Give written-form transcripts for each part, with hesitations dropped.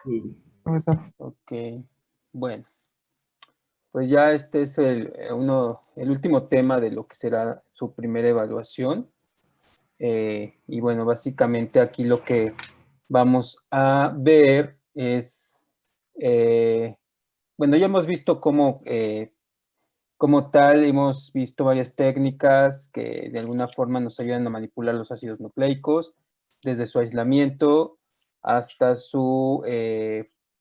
Sí. ¿Cómo está? Ok, bueno, pues ya este es el último tema de lo que será su primera evaluación. Y bueno, básicamente aquí lo que vamos a ver es, bueno, ya hemos visto cómo, como tal, hemos visto varias técnicas que de alguna forma nos ayudan a manipular los ácidos nucleicos, desde su aislamiento hasta su,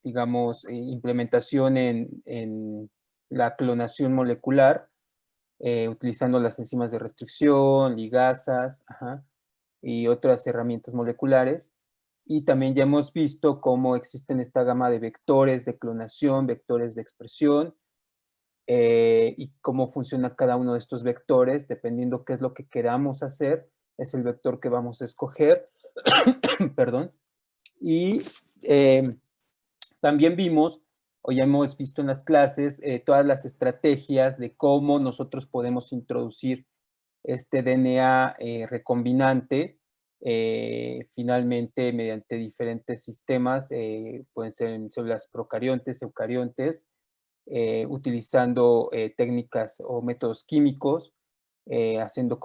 digamos, implementación en la clonación molecular, utilizando las enzimas de restricción, ligasas, ajá, y otras herramientas moleculares. Y también ya hemos visto cómo existen esta gama de vectores de clonación, vectores de expresión, y cómo funciona cada uno de estos vectores, dependiendo qué es lo que queramos hacer, es el vector que vamos a escoger. Perdón. Y también vimos, o ya hemos visto en las clases, todas las estrategias de cómo nosotros podemos introducir este DNA recombinante, finalmente mediante diferentes sistemas, pueden ser en células procariontes, eucariontes, utilizando técnicas o métodos químicos, haciendo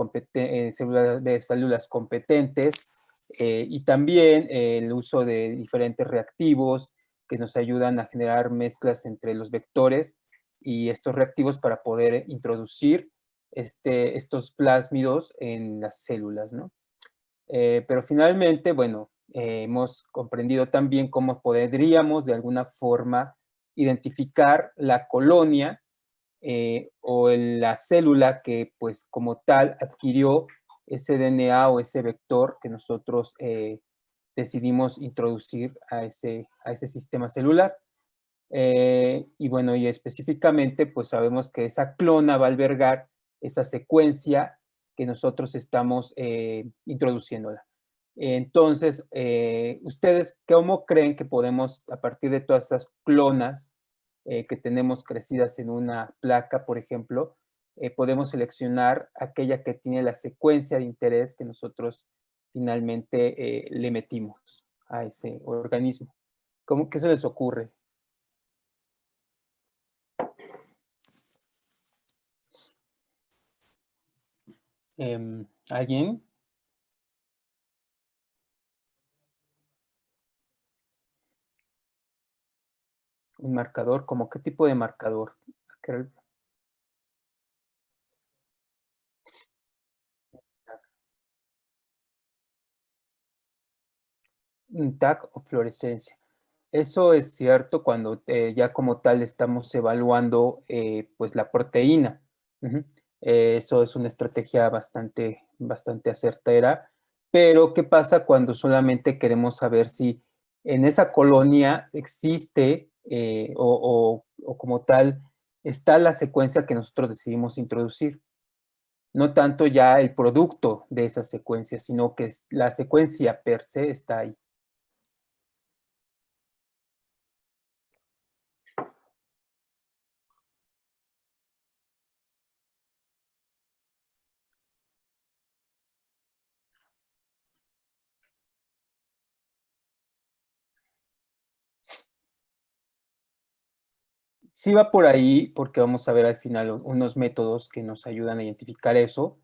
células competentes, y también el uso de diferentes reactivos que nos ayudan a generar mezclas entre los vectores y estos reactivos para poder introducir estos plásmidos en las células, ¿no? Pero finalmente, bueno, hemos comprendido también cómo podríamos de alguna forma identificar la colonia o la célula que pues como tal adquirió ese DNA o ese vector que nosotros decidimos introducir a ese sistema celular. Y bueno, y específicamente pues sabemos que esa clona va a albergar esa secuencia que nosotros estamos introduciéndola. Entonces, ¿ustedes cómo creen que podemos, a partir de todas esas clonas que tenemos crecidas en una placa, por ejemplo, podemos seleccionar aquella que tiene la secuencia de interés que nosotros finalmente le metimos a ese organismo? ¿Qué se les ocurre? ¿Alguien? ¿Un marcador? ¿Cómo qué tipo de marcador? Un tag o fluorescencia. Eso es cierto cuando ya como tal estamos evaluando pues la proteína. Ujú. Eso es una estrategia bastante acertera. Pero, ¿qué pasa cuando solamente queremos saber si en esa colonia existe o como tal está la secuencia que nosotros decidimos introducir? No tanto ya el producto de esa secuencia, sino que la secuencia per se está ahí. Sí va por ahí, porque vamos a ver al final unos métodos que nos ayudan a identificar eso,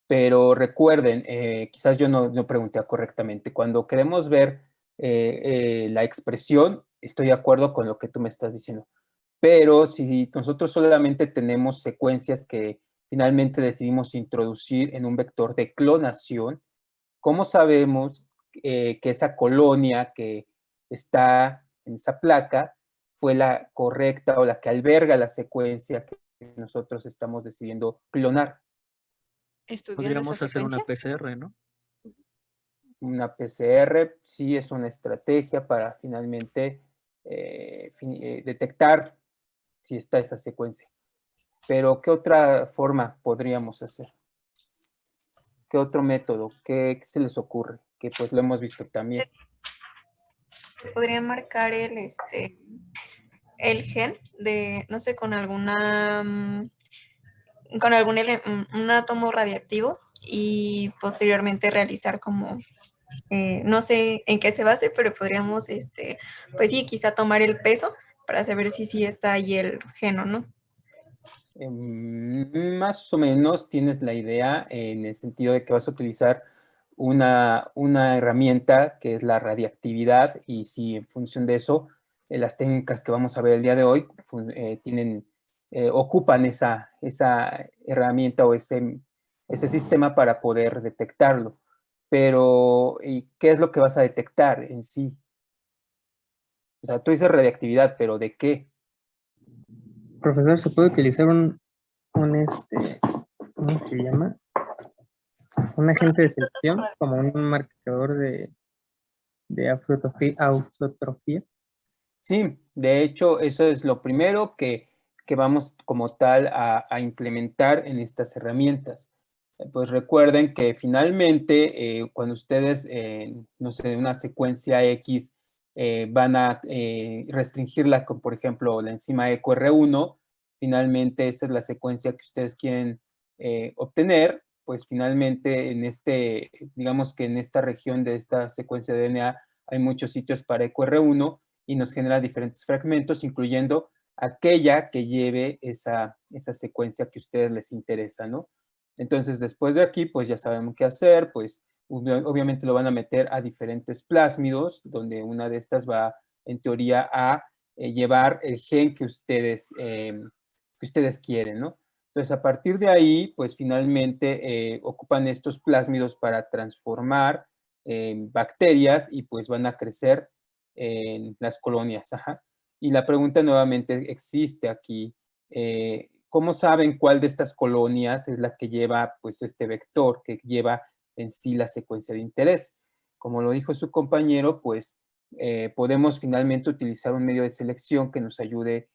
pero recuerden, quizás yo no pregunté correctamente, cuando queremos ver la expresión, estoy de acuerdo con lo que tú me estás diciendo, pero si nosotros solamente tenemos secuencias que finalmente decidimos introducir en un vector de clonación, ¿cómo sabemos que esa colonia que está en esa placa fue la correcta o la que alberga la secuencia que nosotros estamos decidiendo clonar? Estudiando esa Podríamos hacer una secuencia. PCR, ¿no? Una PCR sí es una estrategia para finalmente detectar si está esa secuencia. Pero, ¿qué otra forma podríamos hacer? ¿Qué otro método? ¿Qué se les ocurre? Que pues lo hemos visto también. Se podría marcar el gen de, no sé, con alguna, con algún un átomo radiactivo y posteriormente realizar como No sé en qué se base, pero podríamos, pues sí, quizá tomar el peso para saber si sí está ahí el gen o no. Más o menos tienes la idea en el sentido de que vas a utilizar una herramienta que es la radiactividad y si en función de eso, las técnicas que vamos a ver el día de hoy ocupan esa herramienta o ese sistema para poder detectarlo. Pero, ¿y qué es lo que vas a detectar en sí? O sea, tú dices radiactividad, pero ¿de qué? Profesor, ¿se puede utilizar ¿cómo se llama? Un agente de selección como un marcador de ausotrofía? Sí, de hecho, eso es lo primero que vamos como tal a implementar en estas herramientas. Pues recuerden que finalmente, cuando ustedes, no sé, una secuencia X van a restringirla con, por ejemplo, la enzima EcoR1, finalmente esta es la secuencia que ustedes quieren obtener, pues finalmente digamos que en esta región de esta secuencia de DNA hay muchos sitios para EcoR1 y nos genera diferentes fragmentos, incluyendo aquella que lleve esa secuencia que a ustedes les interesa, ¿no? Entonces, después de aquí, pues ya sabemos qué hacer, pues obviamente lo van a meter a diferentes plásmidos, donde una de estas va, en teoría, a llevar el gen que ustedes quieren, ¿no? Entonces, a partir de ahí, pues finalmente ocupan estos plásmidos para transformar bacterias y pues van a crecer en las colonias. Ajá. Y la pregunta nuevamente existe aquí. ¿Cómo saben cuál de estas colonias es la que lleva pues este vector, que lleva en sí la secuencia de interés? Como lo dijo su compañero, pues podemos finalmente utilizar un medio de selección que nos ayude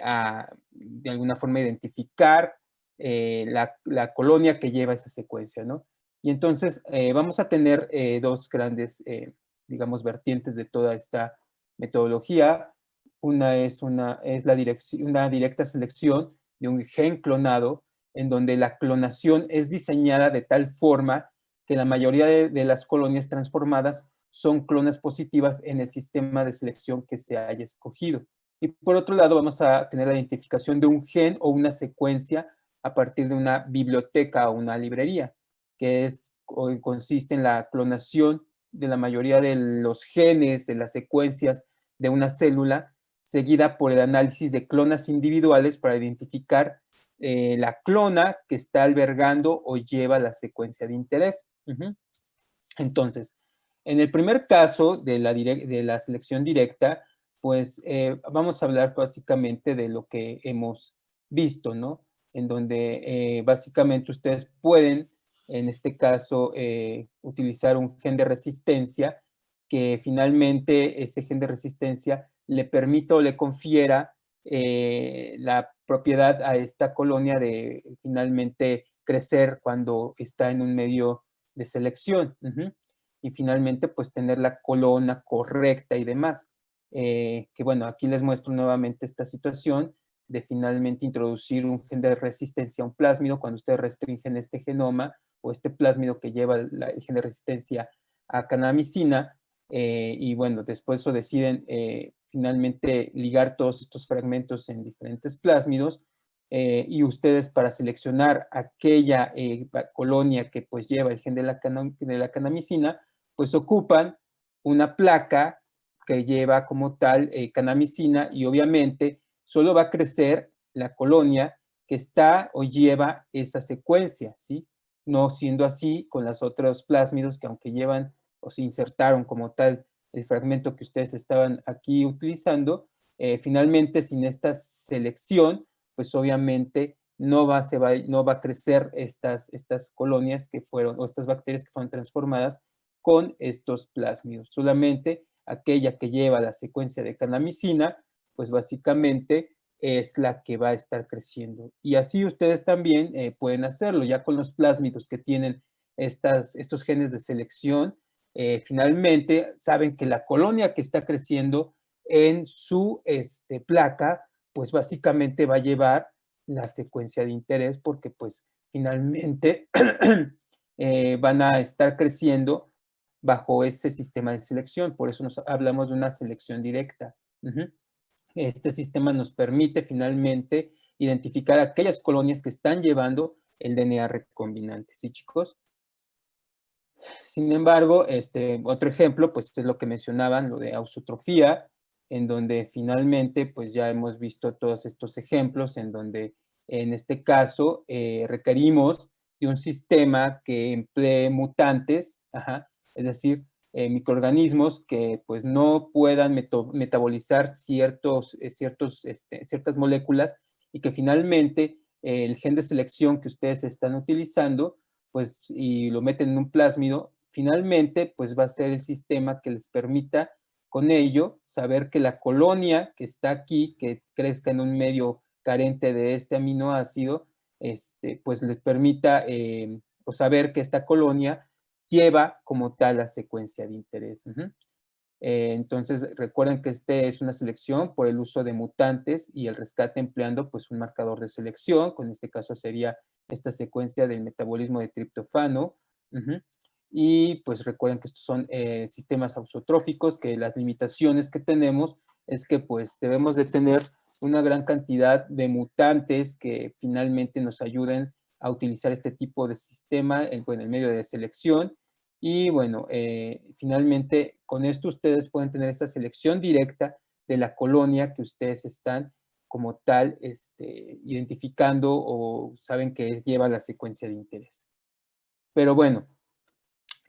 a de alguna forma identificar la colonia que lleva esa secuencia, ¿no? Y entonces vamos a tener dos grandes digamos, vertientes de toda esta metodología. Una es una directa selección de un gen clonado, en donde la clonación es diseñada de tal forma que la mayoría de las colonias transformadas son clonas positivas en el sistema de selección que se haya escogido. Y por otro lado, vamos a tener la identificación de un gen o una secuencia a partir de una biblioteca o una librería, que consiste en la clonación de la mayoría de los genes, de las secuencias de una célula, seguida por el análisis de clonas individuales para identificar la clona que está albergando o lleva la secuencia de interés. Entonces, en el primer caso de la selección directa, pues vamos a hablar básicamente de lo que hemos visto, ¿no? En donde básicamente ustedes pueden, en este caso, utilizar un gen de resistencia que finalmente ese gen de resistencia le permita o le confiera la propiedad a esta colonia de finalmente crecer cuando está en un medio de selección. Y finalmente, pues tener la colona correcta y demás. Que bueno, aquí les muestro nuevamente esta situación de finalmente introducir un gen de resistencia a un plásmido cuando ustedes restringen este genoma o este plásmido que lleva el gen de resistencia a canamicina. Y bueno, después eso deciden finalmente ligar todos estos fragmentos en diferentes plásmidos y ustedes para seleccionar aquella colonia que pues lleva el gen de la canamicina, pues ocupan una placa que lleva como tal canamicina y obviamente solo va a crecer la colonia que está o lleva esa secuencia, ¿sí? No siendo así con los otros plásmidos que aunque llevan o se insertaron como tal el fragmento que ustedes estaban aquí utilizando, finalmente sin esta selección, pues obviamente no va a crecer estas colonias que fueron, o estas bacterias que fueron transformadas con estos plásmidos. Solamente aquella que lleva la secuencia de canamicina, pues básicamente es la que va a estar creciendo. Y así ustedes también pueden hacerlo, ya con los plásmidos que tienen estos genes de selección, finalmente saben que la colonia que está creciendo en su placa, pues básicamente va a llevar la secuencia de interés porque pues finalmente van a estar creciendo bajo ese sistema de selección. Por eso nos hablamos de una selección directa. Este sistema nos permite finalmente identificar aquellas colonias que están llevando el DNA recombinante. ¿Sí, chicos? Sin embargo, otro ejemplo, pues es lo que mencionaban, lo de ausotrofía, en donde finalmente, pues ya hemos visto todos estos ejemplos, en donde en este caso requerimos de un sistema que emplee mutantes, es decir, microorganismos que pues no puedan metabolizar ciertas moléculas y que finalmente el gen de selección que ustedes están utilizando pues, y lo meten en un plásmido, finalmente, pues va a ser el sistema que les permita con ello saber que la colonia que está aquí, que crezca en un medio carente de este aminoácido, pues les permita pues saber que esta colonia lleva como tal la secuencia de interés. Entonces, recuerden que es una selección por el uso de mutantes y el rescate empleando pues un marcador de selección, con este caso sería esta secuencia del metabolismo de triptofano. Y pues recuerden que estos son sistemas ausotróficos, que las limitaciones que tenemos es que pues debemos de tener una gran cantidad de mutantes que finalmente nos ayuden a utilizar este tipo de sistema en el medio de selección. Y bueno, finalmente con esto ustedes pueden tener esa selección directa de la colonia que ustedes están como tal identificando o saben que lleva la secuencia de interés. Pero bueno,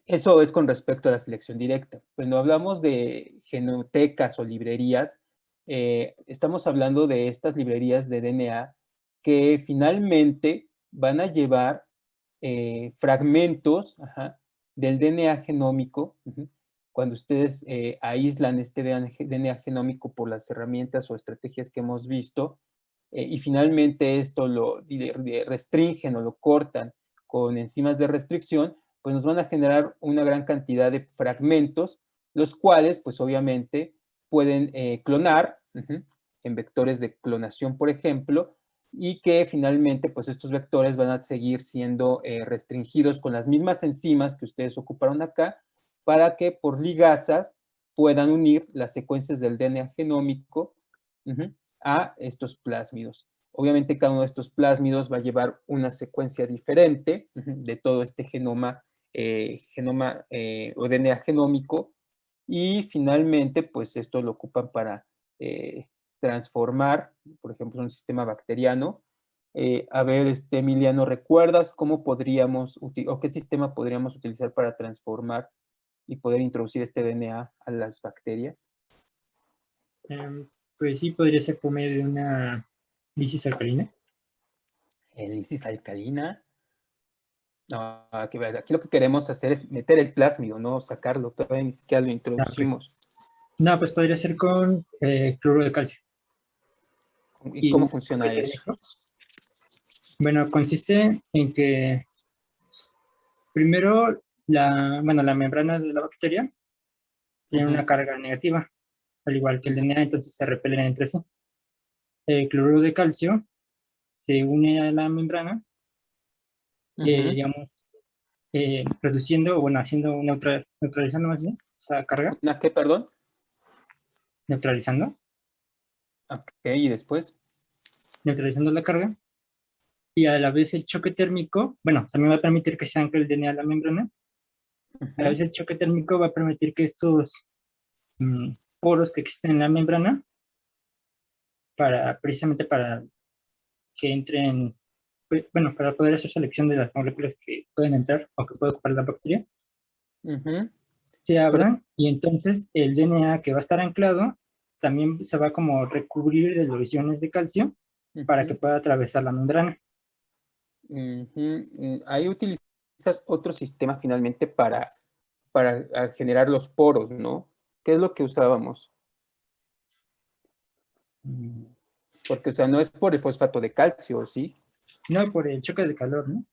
eso es con respecto a la selección directa. Cuando hablamos de genotecas o librerías, estamos hablando de estas librerías de DNA que finalmente van a llevar fragmentos del DNA genómico. Cuando ustedes aíslan este DNA genómico por las herramientas o estrategias que hemos visto, y finalmente esto lo restringen o lo cortan con enzimas de restricción, pues nos van a generar una gran cantidad de fragmentos, los cuales, pues obviamente, pueden clonar en vectores de clonación, por ejemplo, y que finalmente, pues estos vectores van a seguir siendo restringidos con las mismas enzimas que ustedes ocuparon acá, para que por ligasas puedan unir las secuencias del DNA genómico a estos plásmidos. Obviamente cada uno de estos plásmidos va a llevar una secuencia diferente de todo este genoma o DNA genómico, y finalmente pues esto lo ocupan para transformar, por ejemplo, un sistema bacteriano. A ver, Emiliano, ¿recuerdas cómo podríamos o qué sistema podríamos utilizar para transformar y poder introducir este DNA a las bacterias? Pues sí, podría ser por medio de una lisis alcalina. ¿Lisis alcalina? No, aquí lo que queremos hacer es meter el plásmido, no sacarlo, todavía ni siquiera lo introducimos. No, pues podría ser con cloruro de calcio. ¿Y cómo funciona eso? Bueno, consiste en que primero la membrana de la bacteria tiene una carga negativa, al igual que el DNA, entonces se repelen entre sí. El cloruro de calcio se une a la membrana, digamos, reduciendo, bueno, neutralizando más bien esa carga. ¿Una qué, perdón? Neutralizando. Ok, ¿y después? Neutralizando la carga. Y a la vez el choque térmico, bueno, también va a permitir que se ancle el DNA a la membrana. A la vez el choque térmico va a permitir que estos poros que existen en la membrana, precisamente para que entren, bueno, para poder hacer selección de las moléculas que pueden entrar o que puede ocupar la bacteria, se abran, y entonces el DNA que va a estar anclado también se va como recubrir de los iones de calcio para que pueda atravesar la membrana. Ahí utilizas otro sistema finalmente para generar los poros, ¿no? ¿Qué es lo que usábamos? Porque, o sea, no es por el fosfato de calcio, ¿sí? No, por el choque de calor, ¿no?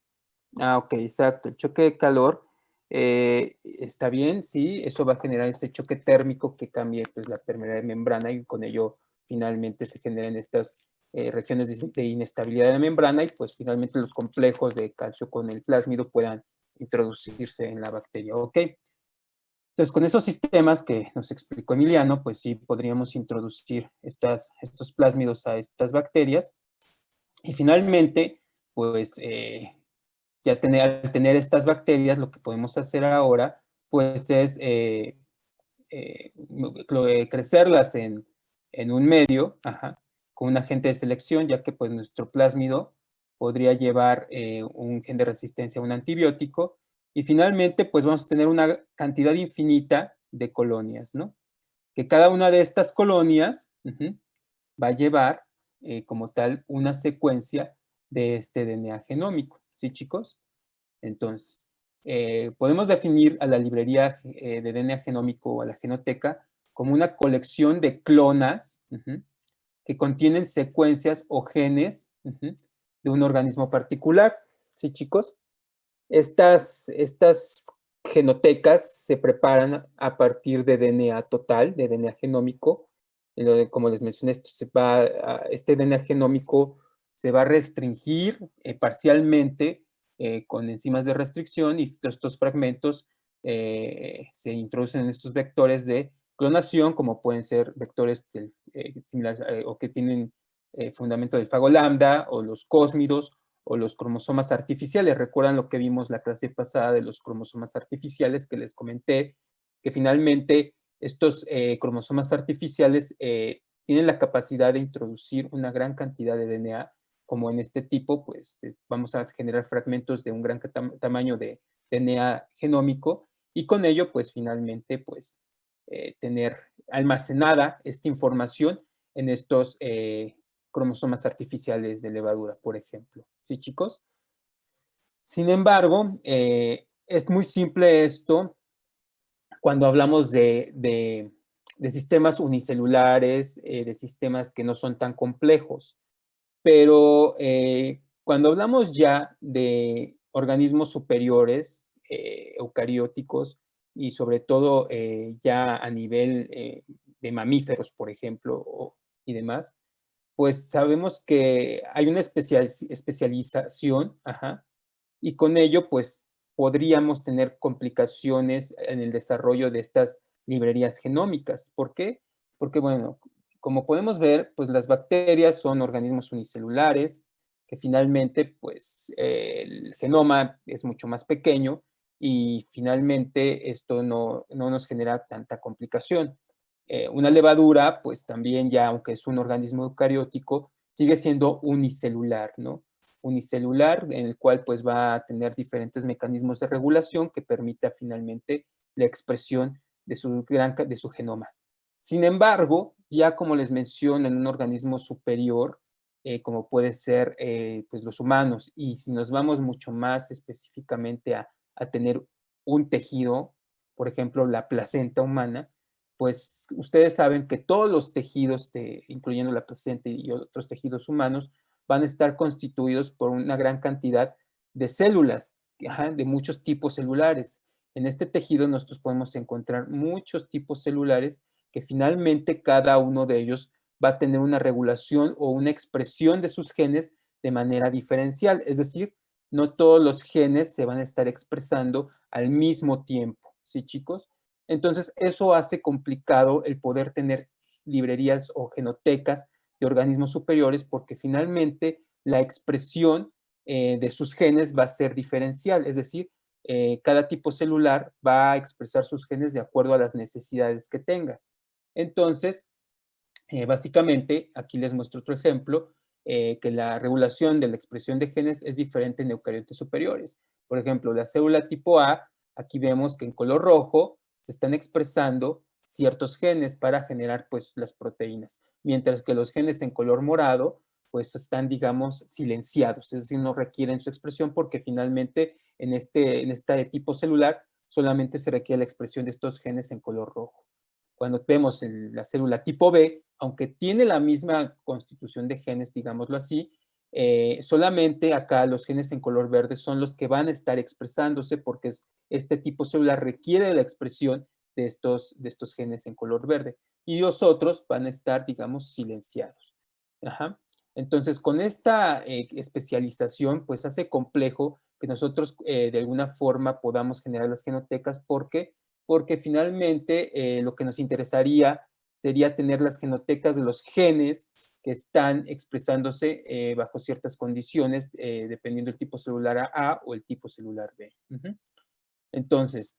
Ah, ok, exacto. El choque de calor está bien, sí. Eso va a generar ese choque térmico que cambie pues, la permeabilidad de membrana, y con ello finalmente se generan estas regiones de inestabilidad de la membrana, y pues finalmente los complejos de calcio con el plásmido puedan introducirse en la bacteria. Ok. Entonces, con esos sistemas que nos explicó Emiliano, pues sí podríamos introducir estos plásmidos a estas bacterias. Y finalmente, pues ya al tener estas bacterias, lo que podemos hacer ahora, pues es crecerlas en un medio, con un agente de selección, ya que pues nuestro plásmido podría llevar un gen de resistencia a un antibiótico. Y finalmente, pues vamos a tener una cantidad infinita de colonias, ¿no? Que cada una de estas colonias va a llevar como tal una secuencia de este DNA genómico, ¿sí, chicos? Entonces, podemos definir a la librería de DNA genómico o a la genoteca como una colección de clonas que contienen secuencias o genes de un organismo particular, ¿sí, chicos? Estas genotecas se preparan a partir de DNA total, de DNA genómico. Como les mencioné, este DNA genómico se va a restringir parcialmente con enzimas de restricción, y estos fragmentos se introducen en estos vectores de clonación, como pueden ser vectores similares o que tienen fundamento del fago lambda, o los cósmidos, o los cromosomas artificiales. ¿Recuerdan lo que vimos la clase pasada de los cromosomas artificiales que les comenté? Que finalmente estos cromosomas artificiales tienen la capacidad de introducir una gran cantidad de DNA, como en este tipo, pues vamos a generar fragmentos de un gran tamaño de DNA genómico, y con ello, pues finalmente, pues tener almacenada esta información en estos cromosomas artificiales de levadura, por ejemplo. ¿Sí, chicos? Sin embargo, es muy simple esto cuando hablamos de sistemas unicelulares, de sistemas que no son tan complejos. Pero cuando hablamos ya de organismos superiores, eucarióticos, y sobre todo ya a nivel de mamíferos, por ejemplo, y demás, pues sabemos que hay una especialización, y con ello, pues podríamos tener complicaciones en el desarrollo de estas librerías genómicas. ¿Por qué? Porque, bueno, como podemos ver, pues las bacterias son organismos unicelulares, que finalmente, pues el genoma es mucho más pequeño, y finalmente esto no nos genera tanta complicación. Una levadura, pues también ya, aunque es un organismo eucariótico, sigue siendo unicelular, ¿no? Unicelular, en el cual pues va a tener diferentes mecanismos de regulación que permita finalmente la expresión de su genoma. Sin embargo, ya como les menciono, en un organismo superior, como puede ser pues los humanos, y si nos vamos mucho más específicamente a tener un tejido, por ejemplo, la placenta humana, pues ustedes saben que todos los tejidos, incluyendo la placenta y otros tejidos humanos, van a estar constituidos por una gran cantidad de células, de muchos tipos celulares. En este tejido nosotros podemos encontrar muchos tipos celulares que finalmente cada uno de ellos va a tener una regulación o una expresión de sus genes de manera diferencial. Es decir, no todos los genes se van a estar expresando al mismo tiempo, ¿sí, chicos? Entonces, eso hace complicado el poder tener librerías o genotecas de organismos superiores, porque finalmente la expresión de sus genes va a ser diferencial, es decir, cada tipo celular va a expresar sus genes de acuerdo a las necesidades que tenga. Entonces, básicamente, aquí les muestro otro ejemplo, que la regulación de la expresión de genes es diferente en eucariotes superiores. Por ejemplo, la célula tipo A, aquí vemos que en color rojo se están expresando ciertos genes para generar pues las proteínas, mientras que los genes en color morado pues están, digamos, silenciados, es decir, no requieren su expresión, porque finalmente en este tipo celular solamente se requiere la expresión de estos genes en color rojo. Cuando vemos la célula tipo B, aunque tiene la misma constitución de genes, digámoslo así, solamente acá los genes en color verde son los que van a estar expresándose, porque este tipo celular requiere la expresión de estos genes en color verde, y los otros van a estar, digamos, silenciados. Entonces, con esta especialización, pues hace complejo que nosotros de alguna forma podamos generar las genotecas, porque porque finalmente lo que nos interesaría sería tener las genotecas de los genes que están expresándose bajo ciertas condiciones, dependiendo del tipo celular A o el tipo celular B. Entonces,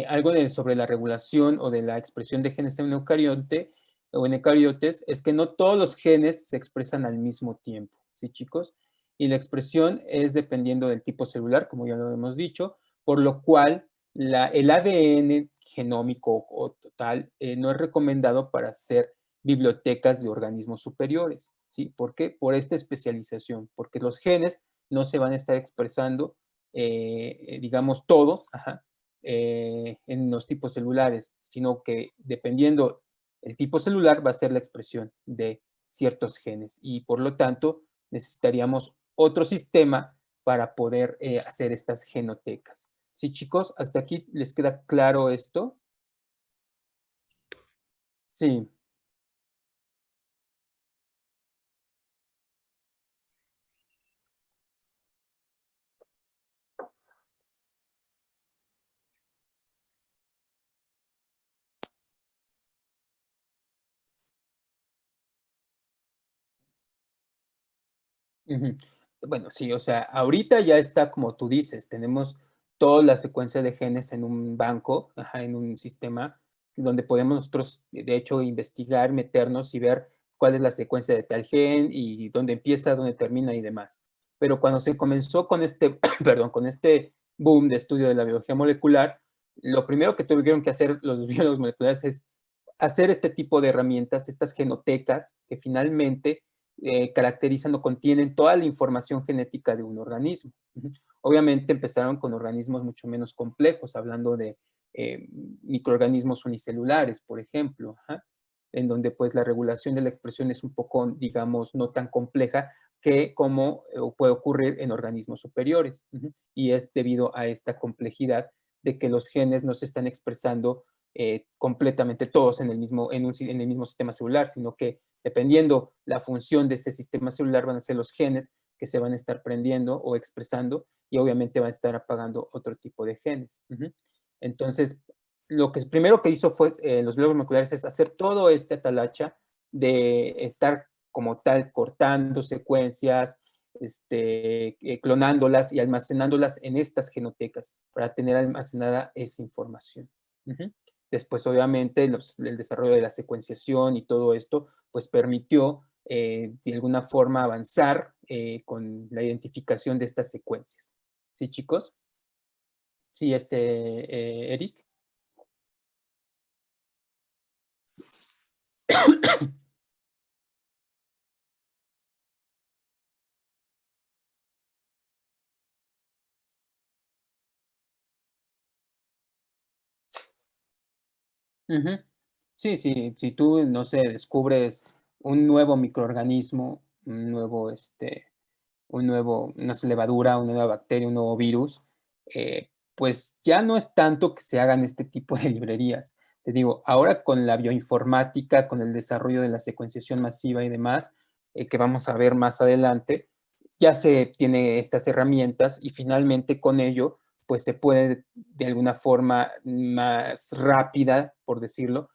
algo sobre la regulación o de la expresión de genes en un eucariote o en eucariotes es que no todos los genes se expresan al mismo tiempo, ¿sí, chicos? Y la expresión es dependiendo del tipo celular, como ya lo hemos dicho, por lo cual el ADN genómico o total no es recomendado para hacer bibliotecas de organismos superiores, ¿sí? ¿Por qué? Por esta especialización, porque los genes no se van a estar expresando, digamos, todos, en los tipos celulares, sino que dependiendo el tipo celular va a ser la expresión de ciertos genes y por lo tanto necesitaríamos otro sistema para poder hacer estas genotecas. ¿Sí, chicos? ¿Hasta aquí les queda claro esto? Sí. Bueno, sí, o sea, ahorita ya está como tú dices, tenemos toda la secuencia de genes en un banco, en un sistema donde podemos nosotros, de hecho, investigar, meternos y ver cuál es la secuencia de tal gen y dónde empieza, dónde termina y demás. Pero cuando se comenzó con este, perdón, con este boom de estudio de la biología molecular, lo primero que tuvieron que hacer los biólogos moleculares es hacer este tipo de herramientas, estas genotecas, que finalmente caracterizan o contienen toda la información genética de un organismo. Obviamente empezaron con organismos mucho menos complejos, hablando de microorganismos unicelulares, por ejemplo, en donde pues la regulación de la expresión es un poco, digamos, no tan compleja que como puede ocurrir en organismos superiores. Y es debido a esta complejidad de que los genes no se están expresando completamente todos en el mismo sistema celular, sino que dependiendo la función de ese sistema celular van a ser los genes que se van a estar prendiendo o expresando y obviamente van a estar apagando otro tipo de genes. Entonces, lo que primero que hizo fue los biólogos moleculares es hacer todo este atalacha de estar como tal cortando secuencias, clonándolas y almacenándolas en estas genotecas para tener almacenada esa información. Después, obviamente, el desarrollo de la secuenciación y todo esto, pues permitió de alguna forma avanzar con la identificación de estas secuencias. ¿Sí, chicos? Sí, Eric. Sí, sí, si tú, no sé, descubres un nuevo microorganismo, una levadura, una nueva bacteria, un nuevo virus, pues ya no es tanto que se hagan este tipo de librerías. Te digo, ahora con la bioinformática, con el desarrollo de la secuenciación masiva y demás, que vamos a ver más adelante, ya se tiene estas herramientas y finalmente con ello, pues se puede de alguna forma más rápida, por decirlo,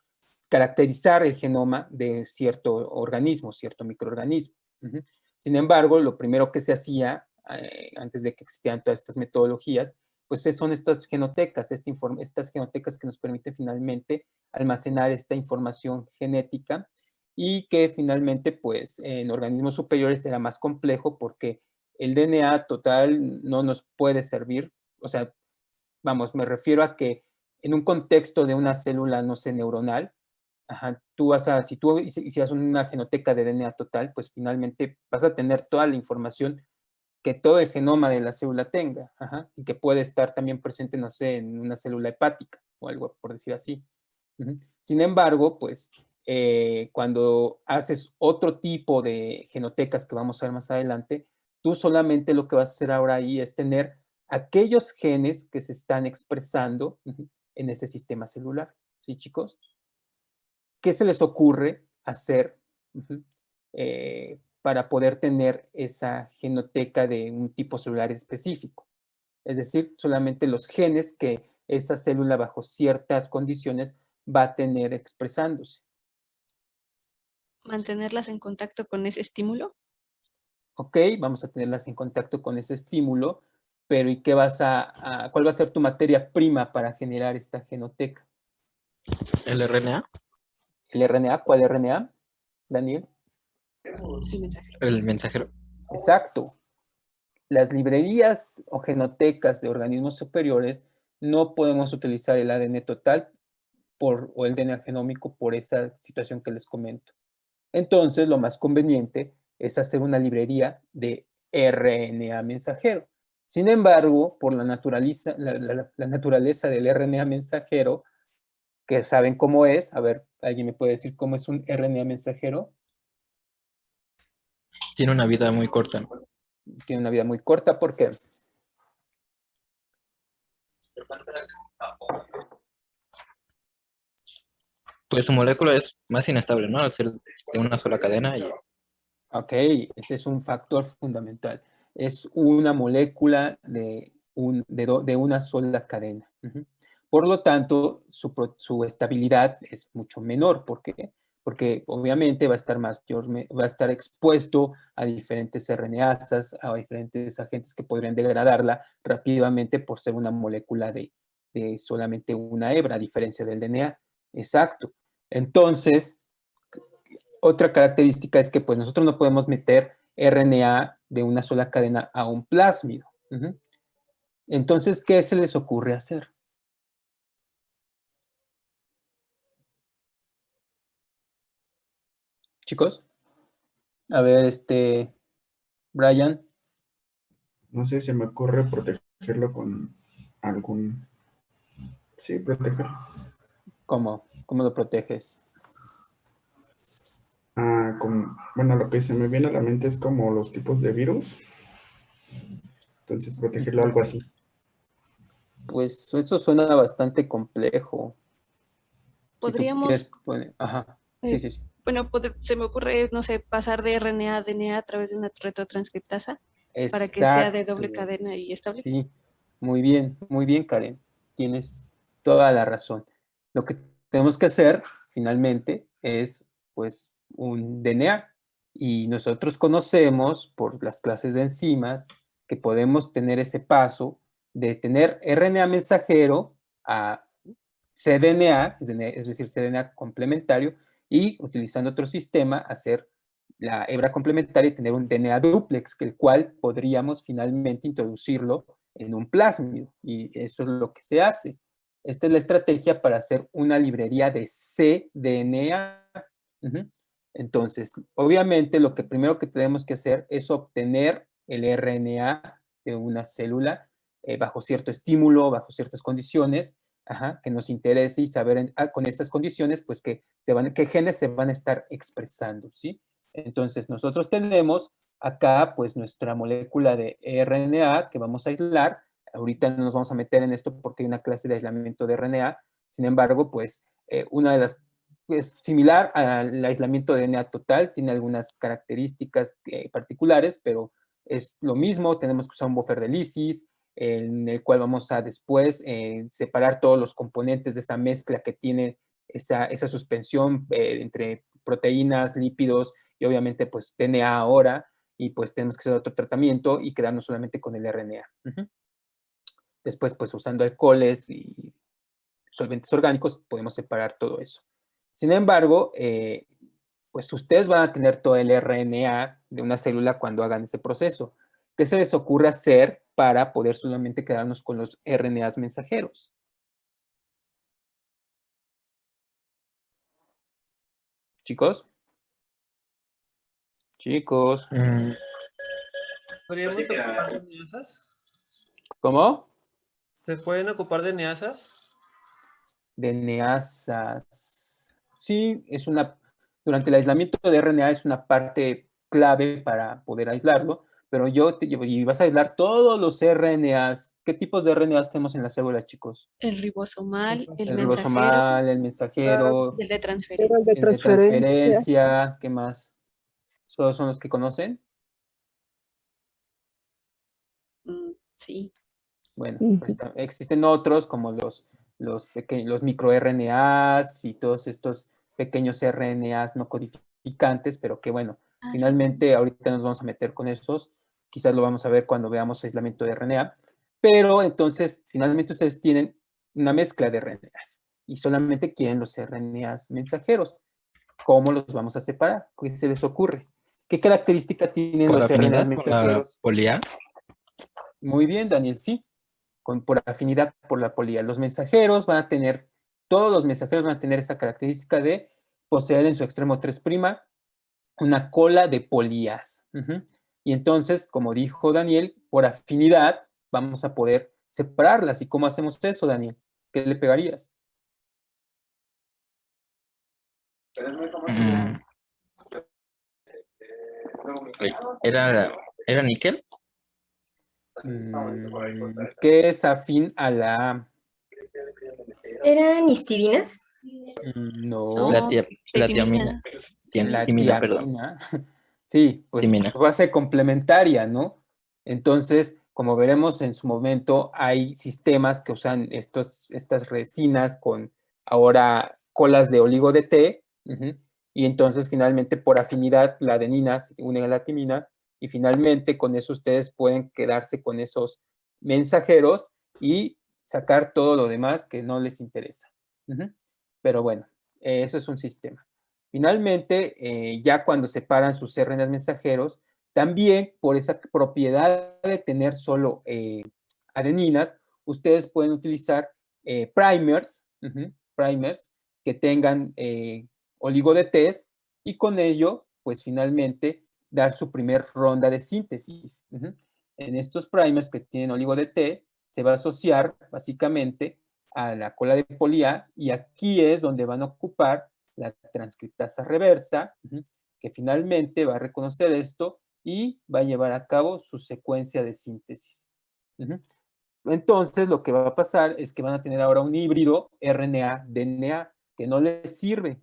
caracterizar el genoma de cierto organismo, cierto microorganismo. Sin embargo, lo primero que se hacía, antes de que existieran todas estas metodologías, pues son estas genotecas, estas genotecas que nos permiten finalmente almacenar esta información genética y que finalmente, pues, en organismos superiores era más complejo porque el DNA total no nos puede servir. O sea, vamos, me refiero a que en un contexto de una célula, no sé, neuronal, si tú hicieras una genoteca de DNA total, pues finalmente vas a tener toda la información que todo el genoma de la célula tenga, y que puede estar también presente, no sé, en una célula hepática o algo por decir así. Sin embargo, pues cuando haces otro tipo de genotecas que vamos a ver más adelante, tú solamente lo que vas a hacer ahora ahí es tener aquellos genes que se están expresando en ese sistema celular. ¿Sí, chicos? ¿Qué se les ocurre hacer para poder tener esa genoteca de un tipo celular específico? Es decir, solamente los genes que esa célula bajo ciertas condiciones va a tener expresándose. ¿Mantenerlas en contacto con ese estímulo? Ok, vamos a tenerlas en contacto con ese estímulo, pero ¿y qué cuál va a ser tu materia prima para generar esta genoteca? ¿El RNA? ¿El RNA? ¿Cuál RNA, Daniel? Sí, mensajero. El mensajero. Exacto. Las librerías o genotecas de organismos superiores no podemos utilizar el ADN total o el DNA genómico por esa situación que les comento. Entonces, lo más conveniente es hacer una librería de RNA mensajero. Sin embargo, por la naturaleza del RNA mensajero, que saben cómo es, a ver, ¿alguien me puede decir cómo es un RNA mensajero? Tiene una vida muy corta. Tiene una vida muy corta, ¿por qué? Pues su molécula es más inestable, ¿no? Al ser de una sola cadena. Ok, ese es un factor fundamental. Es una molécula de una sola cadena. Por lo tanto, su estabilidad es mucho menor. ¿Por qué? Porque obviamente va a estar expuesto a diferentes RNAsas, a diferentes agentes que podrían degradarla rápidamente por ser una molécula de solamente una hebra, a diferencia del DNA. Exacto. Entonces, otra característica es que pues, nosotros no podemos meter RNA de una sola cadena a un plásmido. Entonces, ¿qué se les ocurre hacer? Chicos, a ver, Brian. No sé, se me ocurre protegerlo con algún... Sí, protegerlo. ¿Cómo? ¿Cómo lo proteges? Bueno, lo que se me viene a la mente es como los tipos de virus. Entonces, protegerlo algo así. Pues eso suena bastante complejo. Si tú Podríamos, quieres, ajá. Sí, sí, sí. bueno, se me ocurre, no sé, pasar de RNA a DNA a través de una retrotranscriptasa para que sea de doble Exacto. cadena y estable. Sí, muy bien, Karen. Tienes toda la razón. Lo que tenemos que hacer, finalmente, es, pues, un DNA. Y nosotros conocemos, por las clases de enzimas, que podemos tener ese paso de tener RNA mensajero a cDNA, es decir, cDNA complementario, y utilizando otro sistema, hacer la hebra complementaria y tener un DNA dúplex, que el cual podríamos finalmente introducirlo en un plásmido, y eso es lo que se hace. Esta es la estrategia para hacer una librería de cDNA. Entonces, obviamente, lo que primero que tenemos que hacer es obtener el RNA de una célula bajo cierto estímulo, bajo ciertas condiciones, que nos interese y saber con estas condiciones, pues qué genes se van a estar expresando, ¿sí? Entonces, nosotros tenemos acá, pues, nuestra molécula de RNA que vamos a aislar. Ahorita no nos vamos a meter en esto porque hay una clase de aislamiento de RNA. Sin embargo, pues, una de las, es similar al aislamiento de DNA total, tiene algunas características particulares, pero es lo mismo. Tenemos que usar un buffer de lisis, en el cual vamos a después separar todos los componentes de esa mezcla que tiene esa suspensión entre proteínas, lípidos y obviamente pues DNA ahora, y pues tenemos que hacer otro tratamiento y quedarnos solamente con el RNA. Después pues usando alcoholes y solventes orgánicos podemos separar todo eso. Sin embargo, pues ustedes van a tener todo el RNA de una célula cuando hagan ese proceso. ¿Qué se les ocurre hacer para poder solamente quedarnos con los RNAs mensajeros? ¿Chicos? Chicos. ¿Podríamos ocupar de neasas? ¿Cómo? ¿Se pueden ocupar de neasas? De neasas. Sí, durante el aislamiento de RNA es una parte clave para poder aislarlo, pero y vas a aislar todos los RNAs. ¿Qué tipos de RNAs tenemos en la célula, chicos? El ribosomal, el El mensajero, ribosomal, el mensajero, el de transferencia. el de transferencia, ¿qué más? ¿Todos son los que conocen? Sí. Bueno, pues, existen otros como los microRNAs y todos estos pequeños RNAs no codificantes, pero que bueno, finalmente ahorita nos vamos a meter con esos, quizás lo vamos a ver cuando veamos aislamiento de RNA, pero entonces finalmente ustedes tienen una mezcla de RNAs y solamente quieren los RNAs mensajeros. ¿Cómo los vamos a separar? ¿Qué se les ocurre? ¿Qué característica tienen los RNAs mensajeros? ¿Polía? Muy bien, Daniel, sí. Por afinidad por la polía. Los mensajeros van a tener, todos los mensajeros van a tener esa característica de poseer en su extremo 3' una cola de polías. Y entonces, como dijo Daniel, por afinidad vamos a poder separarlas. ¿Y cómo hacemos eso, Daniel? ¿Qué le pegarías? ¿Era níquel? ¿Qué es afín a la...? ¿Eran histidinas? No. La tiamina. Timina, perdón. Sí, pues timina. su base complementaria, ¿no? Entonces, como veremos en su momento, hay sistemas que usan estas resinas con ahora colas de oligo de té, y entonces finalmente por afinidad la adenina se une a la timina, y finalmente con eso ustedes pueden quedarse con esos mensajeros y sacar todo lo demás que no les interesa. Pero bueno, eso es un sistema. Finalmente, ya cuando separan sus RNAs mensajeros, también por esa propiedad de tener solo adeninas, ustedes pueden utilizar primers que tengan oligo de Ts y con ello, pues finalmente, dar su primer ronda de síntesis. En estos primers que tienen oligo de T, se va a asociar básicamente a la cola de polía y aquí es donde van a ocupar la transcriptasa reversa, que finalmente va a reconocer esto y va a llevar a cabo su secuencia de síntesis. Entonces, lo que va a pasar es que van a tener ahora un híbrido RNA-DNA que no les sirve.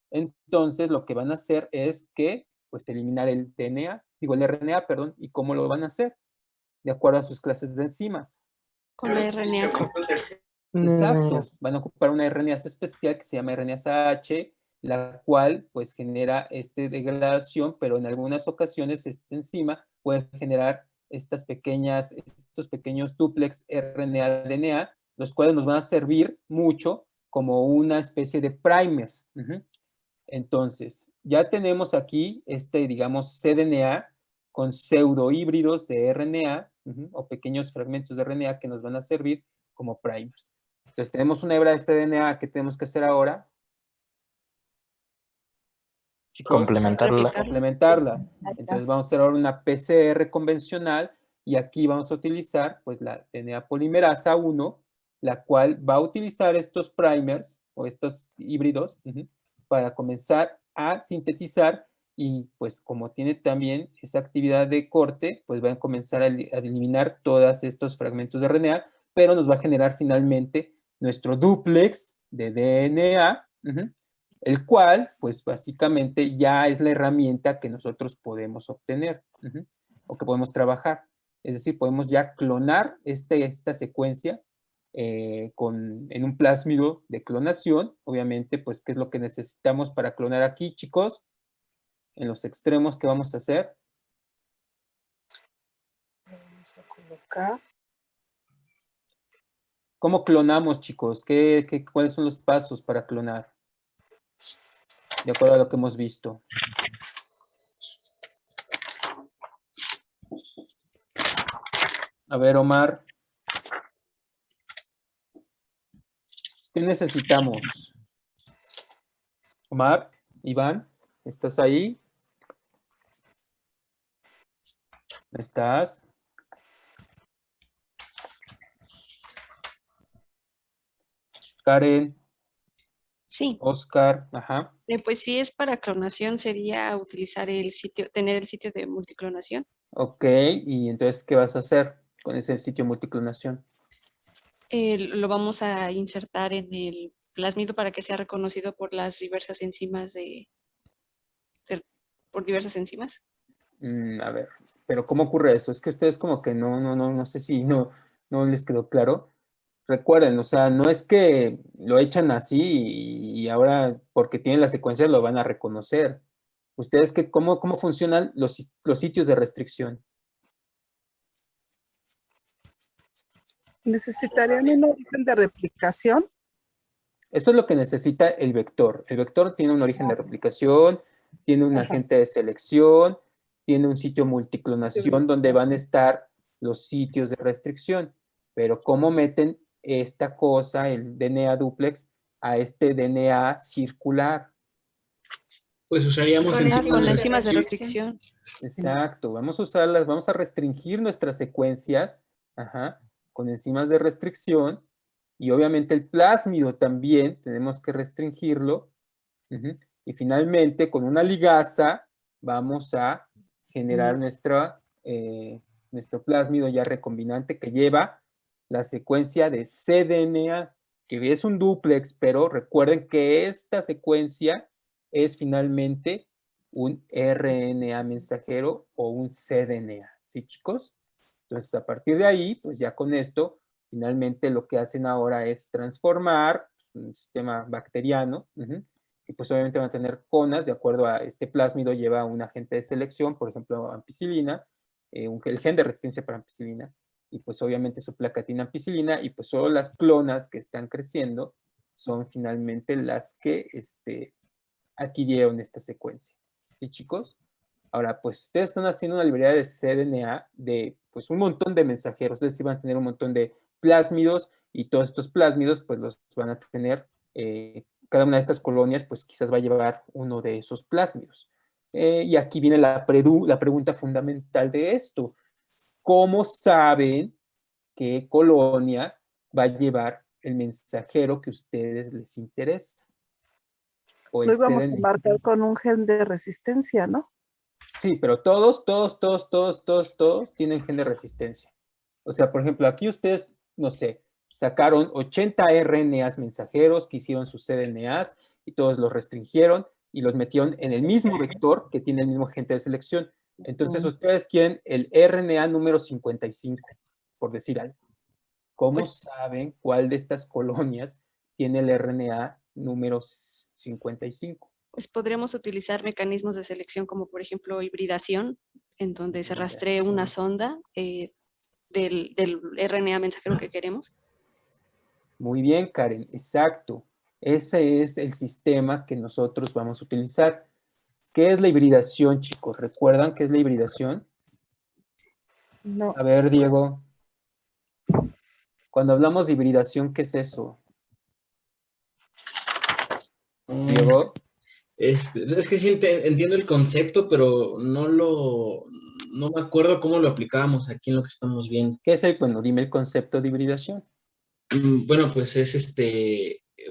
Entonces, lo que van a hacer es que, pues, eliminar el DNA, digo, el RNA, perdón, ¿y cómo lo van a hacer? De acuerdo a sus clases de enzimas. Con la RNA. Exacto, van a ocupar una RNasa especial que se llama RNasa H, la cual pues genera degradación, pero en algunas ocasiones esta enzima puede generar estos pequeños duplex RNA-DNA, los cuales nos van a servir mucho como una especie de primers. Entonces, ya tenemos aquí digamos, cDNA con pseudohíbridos de RNA o pequeños fragmentos de RNA que nos van a servir como primers. Entonces, tenemos una hebra de cDNA que tenemos que hacer ahora. Chicos, complementarla. Entonces, vamos a hacer ahora una PCR convencional y aquí vamos a utilizar pues la DNA polimerasa 1, la cual va a utilizar estos primers o estos híbridos para comenzar a sintetizar y pues como tiene también esa actividad de corte, pues va a comenzar a eliminar todos estos fragmentos de RNA, pero nos va a generar finalmente nuestro duplex de DNA, el cual, pues básicamente ya es la herramienta que nosotros podemos obtener o que podemos trabajar. Es decir, podemos ya clonar esta secuencia en un plásmido de clonación. Obviamente, pues, ¿qué es lo que necesitamos para clonar aquí, chicos? En los extremos, ¿qué vamos a hacer? Vamos a colocar. ¿Cómo clonamos, chicos? ¿Cuáles son los pasos para clonar? De acuerdo a lo que hemos visto. A ver, Omar. ¿Qué necesitamos? Omar, Iván, ¿estás ahí? ¿Estás? Karen. Sí. Oscar, ajá. Pues si es para clonación, sería utilizar tener el sitio de multiclonación. Ok, y entonces, ¿qué vas a hacer con ese sitio de multiclonación? Lo vamos a insertar en el plásmido para que sea reconocido por las diversas enzimas por diversas enzimas. A ver, pero ¿cómo ocurre eso? Es que ustedes como que no sé si no ¿No les quedó claro? Recuerden, o sea, no es que lo echan así y ahora porque tienen la secuencia lo van a reconocer. ¿Ustedes cómo funcionan los sitios de restricción? ¿Necesitarían un origen de replicación? Eso es lo que necesita el vector. El vector tiene un origen de replicación, tiene un agente de selección, tiene un sitio multiclonación donde van a estar los sitios de restricción. Pero ¿cómo meten esta cosa, el DNA duplex, a este DNA circular? Pues usaríamos con enzimas de restricción. Exacto, vamos a usarlas, vamos a restringir nuestras secuencias con enzimas de restricción y obviamente el plásmido también tenemos que restringirlo. Y finalmente con una ligasa vamos a generar nuestro plásmido ya recombinante que lleva la secuencia de cDNA, que es un dúplex, pero recuerden que esta secuencia es finalmente un RNA mensajero o un cDNA, ¿sí, chicos? Entonces, a partir de ahí, pues ya con esto, finalmente lo que hacen ahora es transformar un sistema bacteriano, y pues obviamente van a tener conas, de acuerdo a este plásmido, lleva un agente de selección, por ejemplo, ampicilina, el gen de resistencia para ampicilina, y pues obviamente su placatina ampicilina, y pues solo las clonas que están creciendo son finalmente las que adquirieron esta secuencia. ¿Sí, chicos? Ahora, pues ustedes están haciendo una librería de cDNA de pues un montón de mensajeros, es decir, van a tener un montón de plásmidos y todos estos plásmidos pues los van a tener, cada una de estas colonias pues quizás va a llevar uno de esos plásmidos. Y aquí viene la pregunta fundamental de esto. ¿Cómo saben qué colonia va a llevar el mensajero que a ustedes les interesa? O Lo íbamos a marcar con un gen de resistencia, ¿no? Sí, pero todos tienen gen de resistencia. O sea, por ejemplo, aquí ustedes, no sé, sacaron 80 RNAs mensajeros que hicieron sus cDNAs y todos los restringieron y los metieron en el mismo vector que tiene el mismo agente de selección. Entonces, ustedes quieren el RNA número 55, por decir algo. ¿Cómo saben cuál de estas colonias tiene el RNA número 55? Pues podríamos utilizar mecanismos de selección como por ejemplo hibridación, en donde se rastree una sonda del RNA mensajero que queremos. Muy bien, Karen, exacto. Ese es el sistema que nosotros vamos a utilizar. ¿Qué es la hibridación, chicos? ¿Recuerdan qué es la hibridación? No. A ver, Diego. Cuando hablamos de hibridación, ¿qué es eso? Diego. Es que sí entiendo el concepto, pero no me acuerdo cómo lo aplicábamos aquí en lo que estamos viendo. ¿Qué es el? Bueno, dime el concepto de hibridación. Bueno, pues es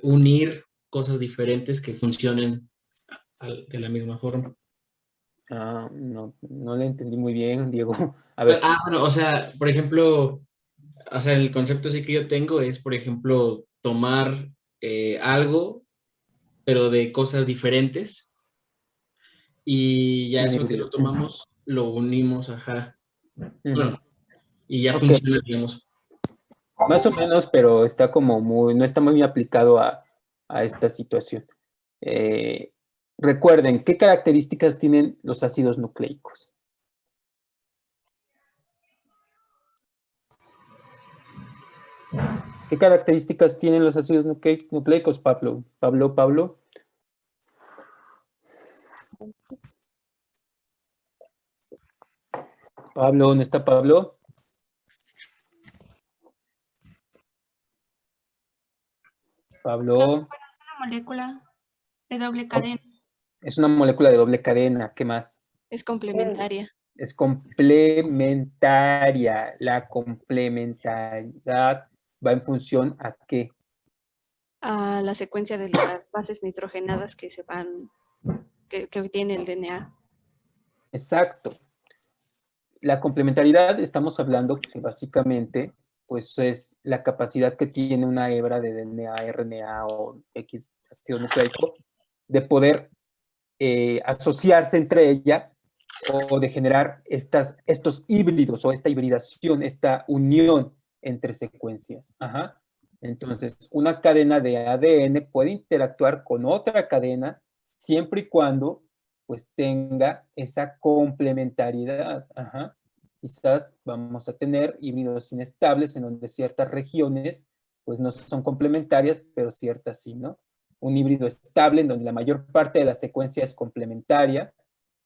unir cosas diferentes que funcionen de la misma forma. No le entendí muy bien, Diego. A ver. Bueno, o sea, por ejemplo, o sea, el concepto sí que yo tengo es, por ejemplo, tomar algo, pero de cosas diferentes, y ya eso que lo tomamos, lo unimos, bueno, y ya funciona, digamos. Más o menos, pero está como no está muy aplicado a esta situación. Recuerden, ¿qué características tienen los ácidos nucleicos? ¿Qué características tienen los ácidos nucleicos, Pablo? Pablo. Pablo, ¿dónde está Pablo? Pablo. Es una molécula de doble cadena. Es una molécula de doble cadena. ¿Qué más? Es complementaria. Es complementaria. La complementariedad va en función ¿a qué? A la secuencia de las bases nitrogenadas que tiene el DNA. Exacto. La complementariedad, estamos hablando que básicamente pues es la capacidad que tiene una hebra de DNA, RNA o X ácido nucleico de poder asociarse entre ella o de generar estos híbridos o esta hibridación, esta unión entre secuencias. Ajá. Entonces, una cadena de ADN puede interactuar con otra cadena siempre y cuando pues tenga esa complementariedad. Ajá. Quizás vamos a tener híbridos inestables en donde ciertas regiones pues no son complementarias, pero ciertas sí, ¿no? Un híbrido estable en donde la mayor parte de la secuencia es complementaria.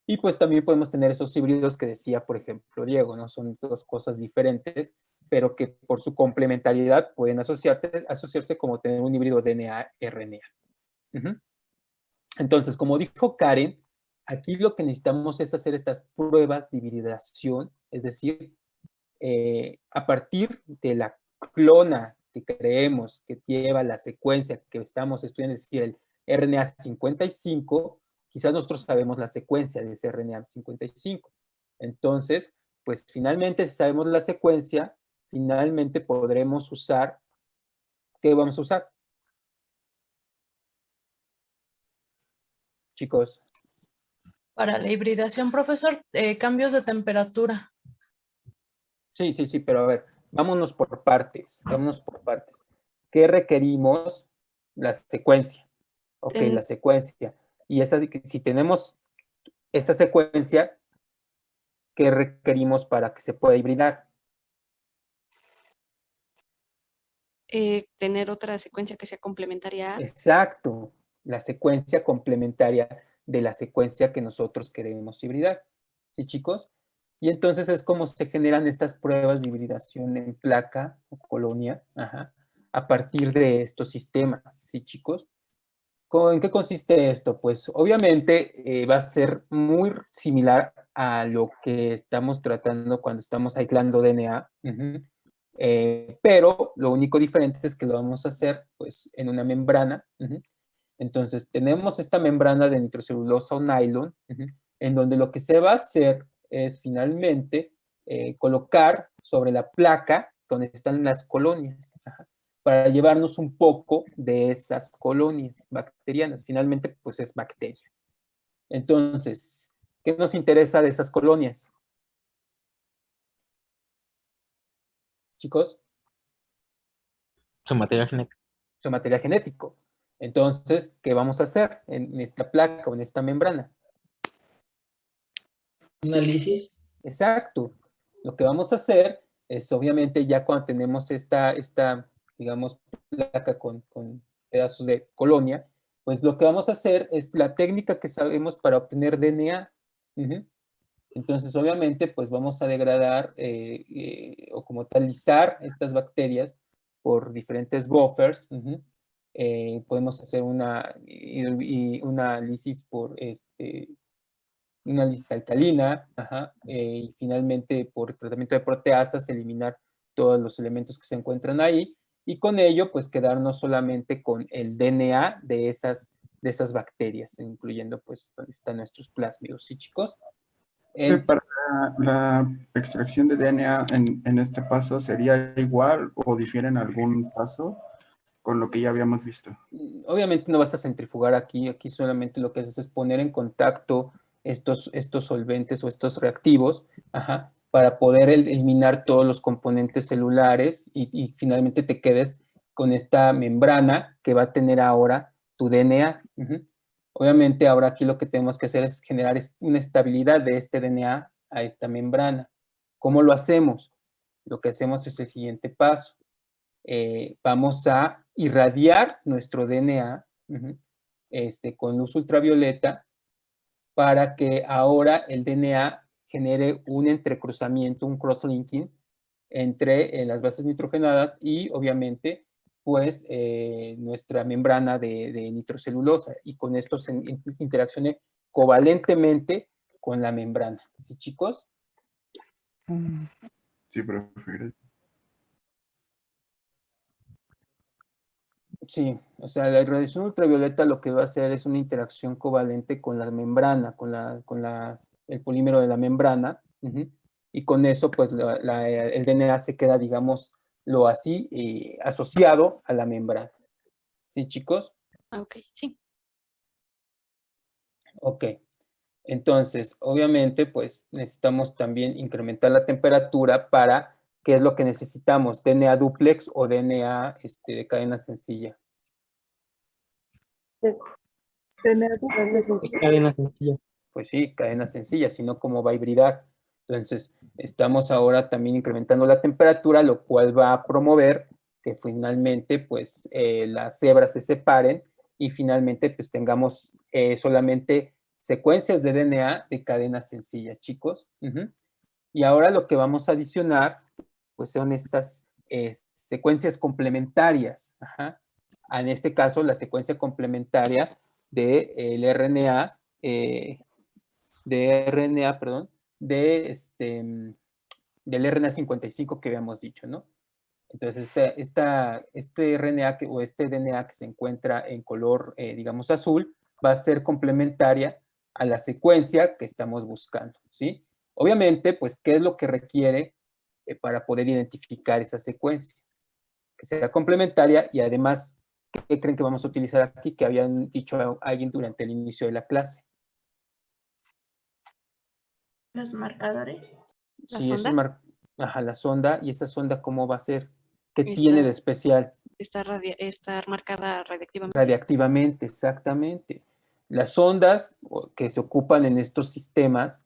Y pues también podemos tener esos híbridos que decía, por ejemplo, Diego, ¿no? Son dos cosas diferentes, pero que por su complementariedad pueden asociarse como tener un híbrido DNA-RNA. Entonces, como dijo Karen, aquí lo que necesitamos es hacer estas pruebas de hibridación, es decir, a partir de la clona que creemos que lleva la secuencia que estamos estudiando, es decir, el RNA 55, quizás nosotros sabemos la secuencia de ese RNA 55. Entonces, pues finalmente, si sabemos la secuencia, finalmente podremos usar, ¿qué vamos a usar? Chicos. Para la hibridación, profesor, cambios de temperatura. Sí, pero a ver, vámonos por partes, ¿Qué requerimos? La secuencia. Ok, la secuencia. Y si tenemos esa secuencia, ¿qué requerimos para que se pueda hibridar? Tener otra secuencia que sea complementaria. Exacto, la secuencia complementaria de la secuencia que nosotros queremos hibridar. ¿Sí, chicos? Y entonces es como se generan estas pruebas de hibridación en placa o colonia, a partir de estos sistemas, ¿sí, chicos? ¿En qué consiste esto? Pues obviamente va a ser muy similar a lo que estamos tratando cuando estamos aislando DNA, pero lo único diferente es que lo vamos a hacer pues en una membrana. Entonces tenemos esta membrana de nitrocelulosa o nylon, en donde lo que se va a hacer es finalmente colocar sobre la placa donde están las colonias, para llevarnos un poco de esas colonias bacterianas. Finalmente, pues es bacteria. Entonces, ¿qué nos interesa de esas colonias? Chicos. Su material genético. Su material genético. Entonces, ¿qué vamos a hacer en esta placa o en esta membrana? Análisis. Exacto. Lo que vamos a hacer es, obviamente, ya cuando tenemos esta digamos, placa con pedazos de colonia, pues lo que vamos a hacer es la técnica que sabemos para obtener DNA. Entonces, obviamente, pues vamos a degradar o como talizar estas bacterias por diferentes buffers. Podemos hacer una lisis por una lisis alcalina, y finalmente por tratamiento de proteasas eliminar todos los elementos que se encuentran ahí, y con ello pues quedarnos solamente con el DNA de esas bacterias, incluyendo pues donde están nuestros plásmidos. ¿Sí, chicos? Para la extracción de DNA en este paso, ¿sería igual o difiere en algún paso con lo que ya habíamos visto? Obviamente no vas a centrifugar aquí solamente lo que haces es poner en contacto estos solventes o estos reactivos, para poder eliminar todos los componentes celulares y finalmente te quedes con esta membrana que va a tener ahora tu DNA. Obviamente ahora aquí lo que tenemos que hacer es generar una estabilidad de este DNA a esta membrana. ¿Cómo lo hacemos? Lo que hacemos es el siguiente paso. Vamos a irradiar nuestro DNA con luz ultravioleta para que ahora el DNA genere un entrecruzamiento, un cross-linking entre las bases nitrogenadas y obviamente pues nuestra membrana de nitrocelulosa, y con esto se interaccione covalentemente con la membrana. ¿Sí, chicos? Sí, profe. Sí, o sea, la irradiación ultravioleta lo que va a hacer es una interacción covalente con la membrana, con el polímero de la membrana, y con eso, pues, el DNA se queda, digamos, asociado a la membrana. ¿Sí, chicos? Ok, sí. Ok. Entonces, obviamente, pues, necesitamos también incrementar la temperatura para ¿qué es lo que necesitamos? ¿DNA duplex o DNA de cadena sencilla? Cadena sencilla. Pues sí, cadena sencilla, si no, ¿cómo va a hibridar? Entonces, estamos ahora también incrementando la temperatura, lo cual va a promover que finalmente, pues, las hebras se separen y finalmente, pues, tengamos solamente secuencias de DNA de cadena sencilla, chicos. Y ahora lo que vamos a adicionar, pues, son estas secuencias complementarias. Ajá. En este caso, la secuencia complementaria del RNA, perdón, del RNA 55 que habíamos dicho, ¿no? Entonces, este RNA o este DNA que se encuentra en color, digamos, azul, va a ser complementaria a la secuencia que estamos buscando, ¿sí? Obviamente, pues, ¿qué es lo que requiere para poder identificar esa secuencia? Que sea complementaria y además, ¿qué creen que vamos a utilizar aquí? Que habían dicho a alguien durante el inicio de la clase. Los marcadores. Sí, la sonda. ¿Y esa sonda cómo va a ser? ¿Qué tiene de especial? Está marcada radiactivamente. Radiactivamente, exactamente. Las sondas que se ocupan en estos sistemas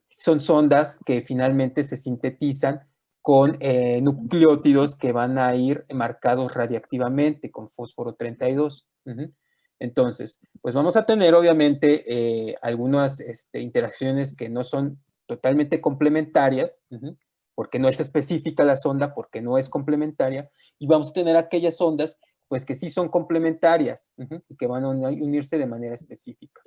son sondas que finalmente se sintetizan con nucleótidos que van a ir marcados radiactivamente con fósforo 32. Entonces, pues vamos a tener obviamente algunas interacciones que no son totalmente complementarias, porque no es específica la sonda, porque no es complementaria, y vamos a tener aquellas ondas pues que sí son complementarias y que van a unirse de manera específica.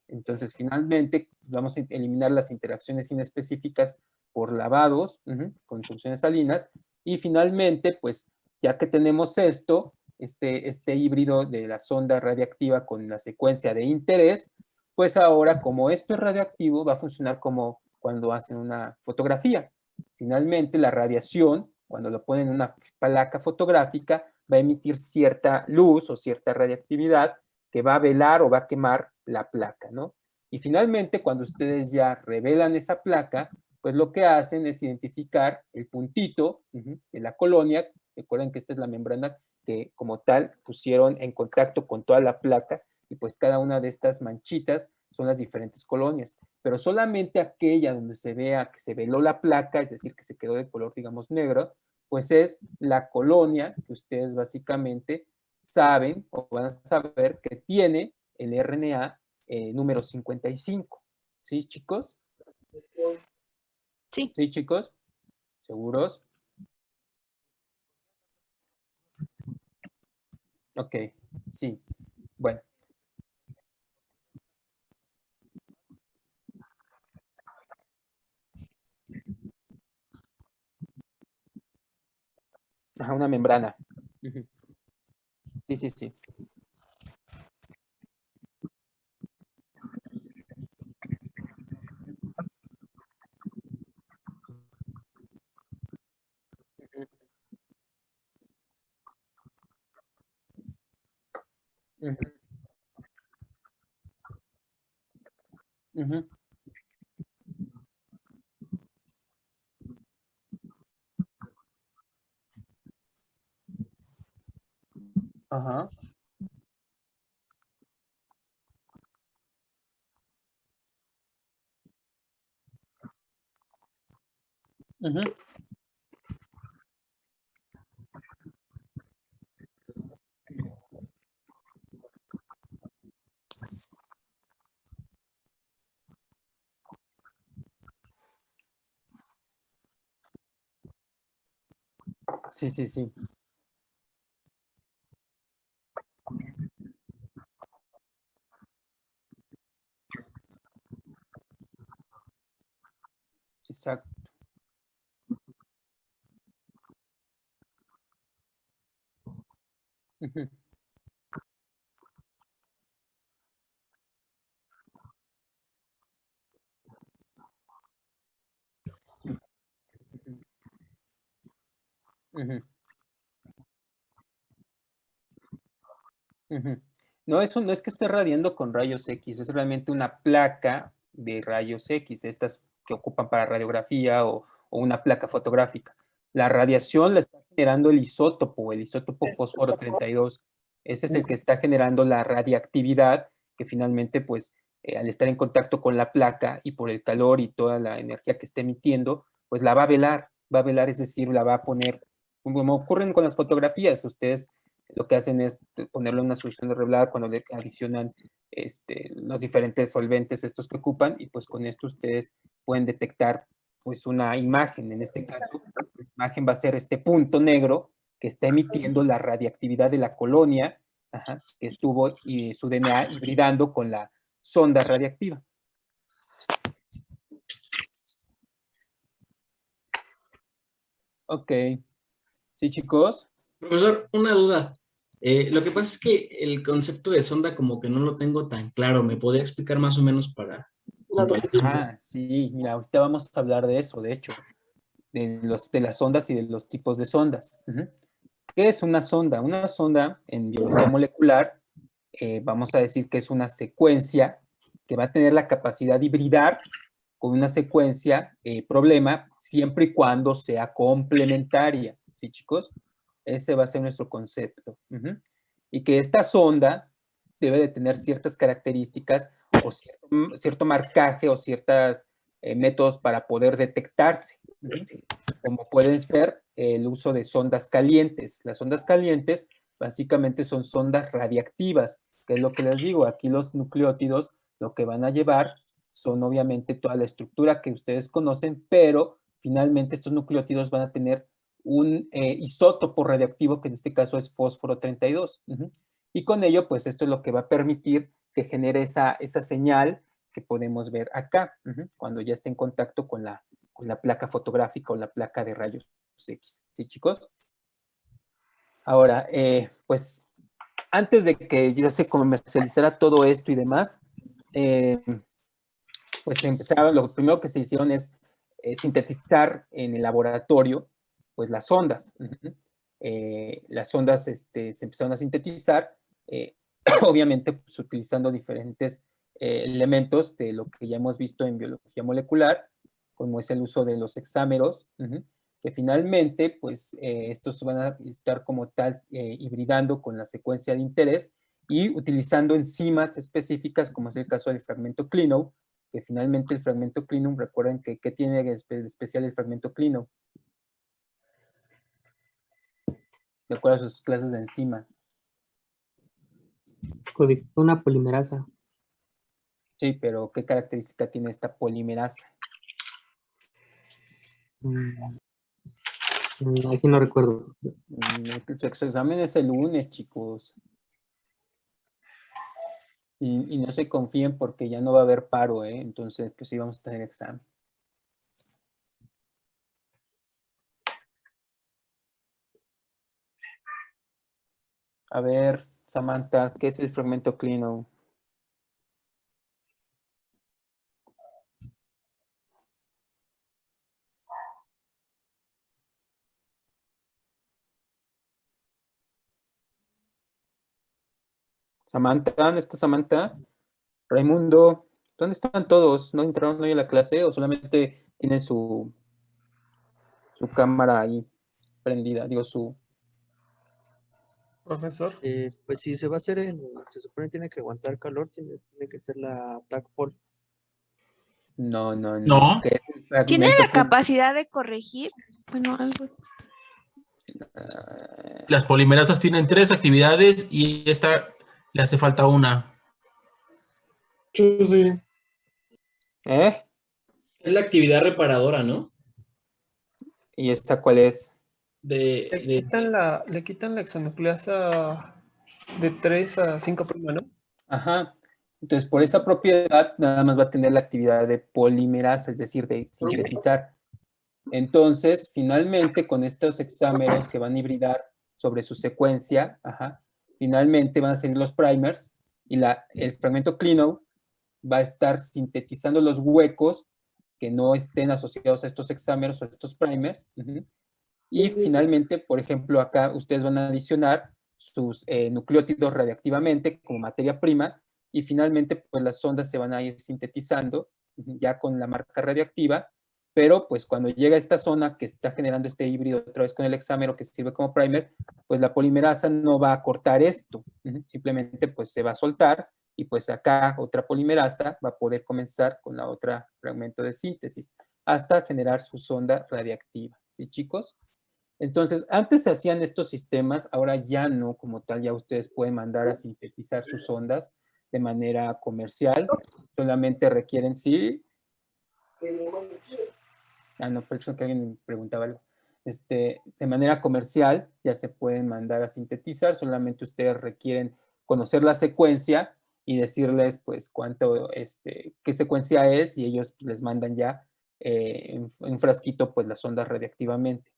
Entonces, finalmente, vamos a eliminar las interacciones inespecíficas por lavados con soluciones salinas, y finalmente, pues ya que tenemos esto, este híbrido de la sonda radiactiva con la secuencia de interés, pues ahora, como esto es radioactivo, va a funcionar como cuando hacen una fotografía. Finalmente, la radiación, cuando lo ponen en una placa fotográfica, va a emitir cierta luz o cierta radiactividad que va a velar o va a quemar la placa, ¿no? Y finalmente, cuando ustedes ya revelan esa placa, pues lo que hacen es identificar el puntito de la colonia. Recuerden que esta es la membrana que como tal pusieron en contacto con toda la placa, y pues cada una de estas manchitas son las diferentes colonias, pero solamente aquella donde se vea que se veló la placa, es decir, que se quedó de color, digamos, negro, pues es la colonia que ustedes básicamente saben o van a saber que tiene el RNA número 55. ¿Sí, chicos? Sí. ¿Sí, chicos? ¿Seguros? Ok, sí. Bueno. Ajá, una membrana. Sí, sí, sí. Ajá. Sí, sí, sí. Exacto. No, eso no es que esté radiando con rayos X, es realmente una placa de rayos X, estas que ocupan para radiografía o o una placa fotográfica. La radiación la está generando el isótopo fósforo 32. Ese es el que está generando la radiactividad que finalmente, pues, al estar en contacto con la placa y por el calor y toda la energía que esté emitiendo, pues la va a velar, es decir, la va a poner, como ocurren con las fotografías, ustedes lo que hacen es ponerle una solución de revelado cuando le adicionan los diferentes solventes estos que ocupan, y pues con esto ustedes pueden detectar pues una imagen. En este caso, la imagen va a ser este punto negro que está emitiendo la radiactividad de la colonia, que estuvo y su DNA hibridando con la sonda radiactiva. Ok. ¿Sí, chicos? Profesor, una duda. Lo que pasa es que el concepto de sonda como que no lo tengo tan claro. ¿Me podría explicar más o menos para...? Sí, mira, ahorita vamos a hablar de eso, de hecho, de las sondas y de los tipos de sondas. ¿Qué es una sonda? Una sonda en biología molecular, vamos a decir que es una secuencia que va a tener la capacidad de hibridar con una secuencia problema, siempre y cuando sea complementaria. ¿Sí, chicos? Ese va a ser nuestro concepto. Y que esta sonda debe de tener ciertas características o cierto marcaje o ciertos métodos para poder detectarse, como pueden ser el uso de sondas calientes. Las sondas calientes básicamente son sondas radiactivas, que es lo que les digo, aquí los nucleótidos lo que van a llevar son obviamente toda la estructura que ustedes conocen, pero finalmente estos nucleótidos van a tener un isótopo radioactivo, que en este caso es fósforo 32. Y con ello, pues esto es lo que va a permitir que genere esa señal que podemos ver acá, cuando ya esté en contacto con la placa fotográfica o la placa de rayos X. ¿Sí, chicos? Ahora, pues, antes de que ya se comercializara todo esto y demás, pues lo primero que se hicieron es sintetizar en el laboratorio, pues las ondas. Las ondas se empezaron a sintetizar, obviamente pues, utilizando diferentes elementos de lo que ya hemos visto en biología molecular, como es el uso de los hexámeros, que finalmente, pues, estos van a estar como tal hibridando con la secuencia de interés y utilizando enzimas específicas, como es el caso del fragmento Klenow, que finalmente el fragmento Klenow, recuerden que ¿qué tiene de especial el fragmento Klenow? De acuerdo a sus clases de enzimas. Codifica una polimerasa. Sí, pero ¿qué característica tiene esta polimerasa? Aquí no recuerdo. Su examen es el lunes, chicos. Y no se confíen porque ya no va a haber paro, entonces pues sí vamos a tener examen. A ver, Samantha, ¿qué es el fragmento Klenow? Samantha, ¿dónde está Samantha? Raimundo, ¿dónde están todos? ¿No entraron hoy a la clase o solamente tienen su cámara ahí prendida? Digo, su... Profesor. Pues si se va a hacer se supone que tiene que aguantar calor, tiene que ser la TAC-POL. No. ¿Tiene la capacidad de corregir? Bueno, algo así. Las polimerasas tienen 3 actividades y esta le hace falta una. Sí. ¿Eh? Es la actividad reparadora, ¿no? ¿Y esta cuál es? Le quitan la hexanucleasa de 3 a 5', ¿no? Ajá. Entonces, por esa propiedad, nada más va a tener la actividad de polimerasa, es decir, de sintetizar. Entonces, finalmente, con estos hexámeros que van a hibridar sobre su secuencia, finalmente van a salir los primers y el fragmento Klenow va a estar sintetizando los huecos que no estén asociados a estos hexámeros o a estos primers. Y finalmente, por ejemplo, acá ustedes van a adicionar sus nucleótidos radiactivamente como materia prima y finalmente pues las ondas se van a ir sintetizando ya con la marca radioactiva pero pues cuando llega a esta zona que está generando este híbrido otra vez con el hexámero que sirve como primer, pues la polimerasa no va a cortar esto, simplemente pues se va a soltar y pues acá otra polimerasa va a poder comenzar con la otra fragmento de síntesis hasta generar su sonda radiactiva, ¿sí, chicos? Entonces, antes se hacían estos sistemas, ahora ya no, como tal, ya ustedes pueden mandar a sintetizar sus sondas de manera comercial, solamente requieren, ¿sí? No, por eso que alguien preguntaba algo. De manera comercial ya se pueden mandar a sintetizar, solamente ustedes requieren conocer la secuencia y decirles pues cuánto, qué secuencia es y ellos les mandan ya en un frasquito pues las sondas radiactivamente.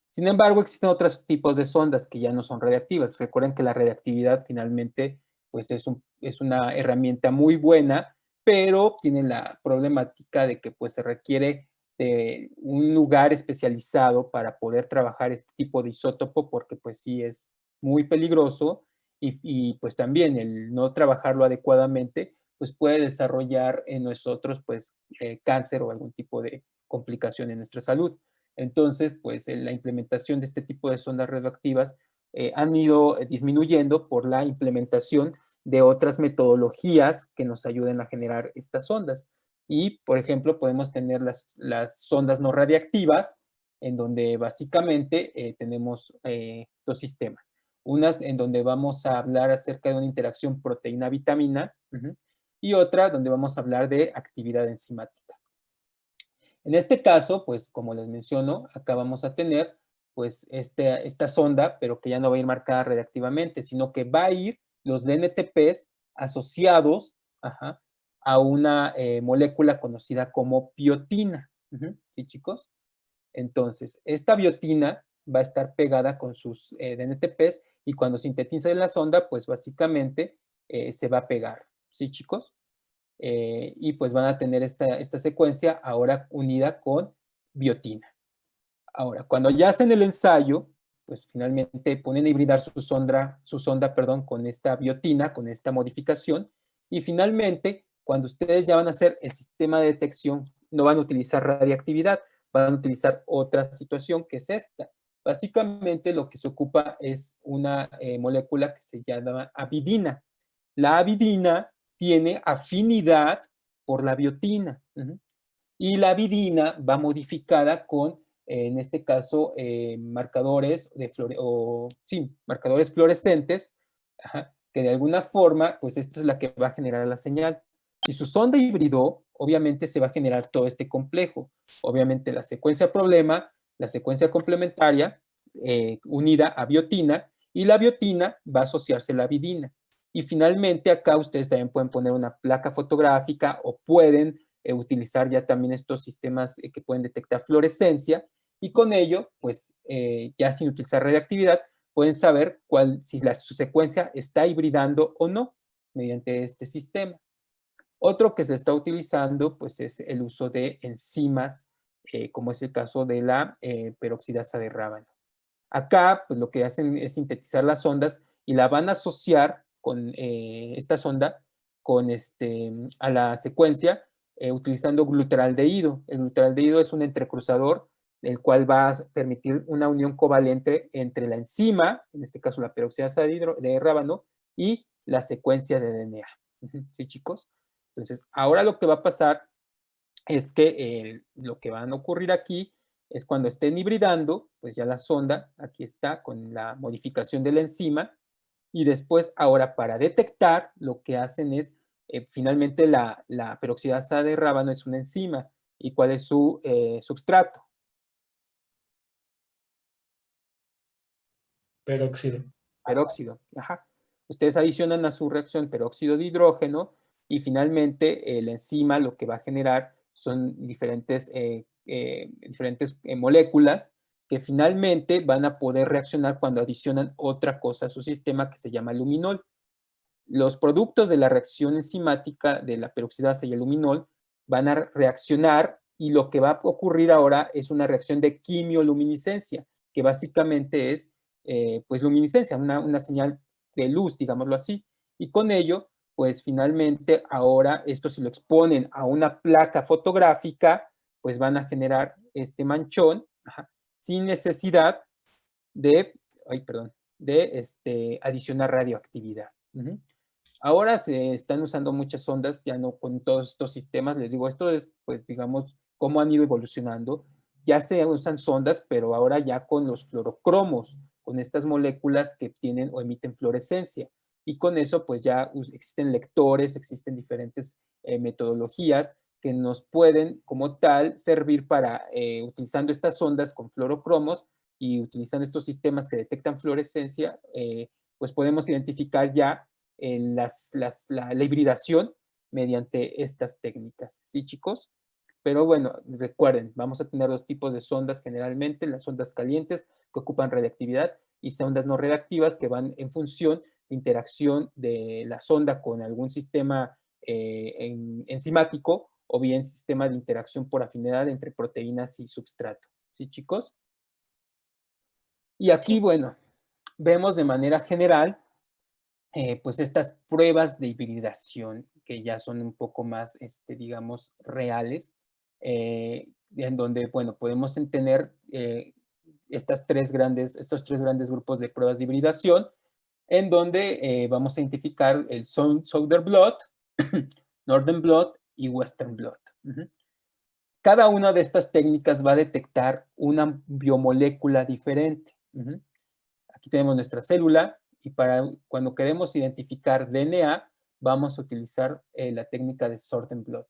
Sin embargo, existen otros tipos de sondas que ya no son radiactivas. Recuerden que la radiactividad finalmente pues es una herramienta muy buena, pero tiene la problemática de que pues se requiere de un lugar especializado para poder trabajar este tipo de isótopo, porque pues sí es muy peligroso y pues también el no trabajarlo adecuadamente pues puede desarrollar en nosotros pues cáncer o algún tipo de complicación en nuestra salud. Entonces, pues la implementación de este tipo de sondas radioactivas han ido disminuyendo por la implementación de otras metodologías que nos ayuden a generar estas sondas. Y, por ejemplo, podemos tener las sondas no radiactivas, en donde básicamente tenemos dos sistemas. Unas en donde vamos a hablar acerca de una interacción proteína-vitamina y otra donde vamos a hablar de actividad enzimática. En este caso, pues como les menciono, acá vamos a tener pues esta sonda, pero que ya no va a ir marcada radiactivamente, sino que va a ir los DNTPs asociados a una molécula conocida como biotina. ¿Sí, chicos? Entonces, esta biotina va a estar pegada con sus DNTPs y cuando sintetiza la sonda, pues básicamente se va a pegar. ¿Sí, chicos? Y pues van a tener esta secuencia ahora unida con biotina. Ahora, cuando ya hacen el ensayo, pues finalmente ponen a hibridar su sonda con esta biotina, con esta modificación, y finalmente, cuando ustedes ya van a hacer el sistema de detección, no van a utilizar radiactividad, van a utilizar otra situación que es esta. Básicamente lo que se ocupa es una molécula que se llama avidina. La avidina tiene afinidad por la biotina. Y la avidina va modificada con, en este caso, marcadores marcadores fluorescentes, que de alguna forma, pues esta es la que va a generar la señal. Si su sonda hibridó, obviamente se va a generar todo este complejo. Obviamente la secuencia problema, la secuencia complementaria, unida a biotina, y la biotina va a asociarse a la avidina. Y finalmente acá ustedes también pueden poner una placa fotográfica o pueden utilizar ya también estos sistemas que pueden detectar fluorescencia y con ello, pues ya sin utilizar radiactividad, pueden saber si su secuencia está hibridando o no mediante este sistema. Otro que se está utilizando pues es el uso de enzimas, como es el caso de la peroxidasa de rábano. Acá pues lo que hacen es sintetizar las ondas y la van a asociar con esta sonda a la secuencia utilizando glutaraldehído. El glutaraldehído es un entrecruzador el cual va a permitir una unión covalente entre la enzima, en este caso la peroxidasa de rábano, y la secuencia de DNA. ¿Sí, chicos? Entonces, ahora lo que va a pasar es que lo que va a ocurrir aquí es cuando estén hibridando, pues ya la sonda, aquí está, con la modificación de la enzima, y después, ahora para detectar, lo que hacen es, finalmente la peroxidasa de rábano es una enzima, ¿y cuál es su substrato? Peróxido. Peróxido, ajá. Ustedes adicionan a su reacción peróxido de hidrógeno y finalmente la enzima lo que va a generar son diferentes moléculas que finalmente van a poder reaccionar cuando adicionan otra cosa a su sistema que se llama luminol. Los productos de la reacción enzimática de la peroxidasa y el luminol van a reaccionar y lo que va a ocurrir ahora es una reacción de quimioluminiscencia, que básicamente es pues luminiscencia, una señal de luz, digámoslo así. Y con ello, pues finalmente ahora esto se lo exponen a una placa fotográfica pues van a generar este manchón, sin necesidad de, adicionar radioactividad. Ahora se están usando muchas sondas, ya no con todos estos sistemas. Les digo, esto es, pues, digamos, cómo han ido evolucionando. Ya se usan sondas, pero ahora ya con los fluorocromos, con estas moléculas que tienen o emiten fluorescencia. Y con eso, pues, ya existen lectores, existen diferentes metodologías que nos pueden, como tal, servir para, utilizando estas sondas con fluorocromos y utilizando estos sistemas que detectan fluorescencia, pues podemos identificar ya la hibridación mediante estas técnicas. ¿Sí, chicos? Pero bueno, recuerden, vamos a tener dos tipos de sondas generalmente, las sondas calientes que ocupan radiactividad y sondas no radiactivas que van en función de interacción de la sonda con algún sistema enzimático o bien sistema de interacción por afinidad entre proteínas y substrato. ¿Sí, chicos? Y aquí, bueno, vemos de manera general pues estas pruebas de hibridación que ya son un poco más, digamos, reales, en donde, bueno, podemos tener estos tres grandes grupos de pruebas de hibridación, en donde vamos a identificar el Southern Blot, Northern Blot y Western Blot. Cada una de estas técnicas va a detectar una biomolécula diferente. Aquí tenemos nuestra célula y para cuando queremos identificar DNA, vamos a utilizar la técnica de Southern Blot.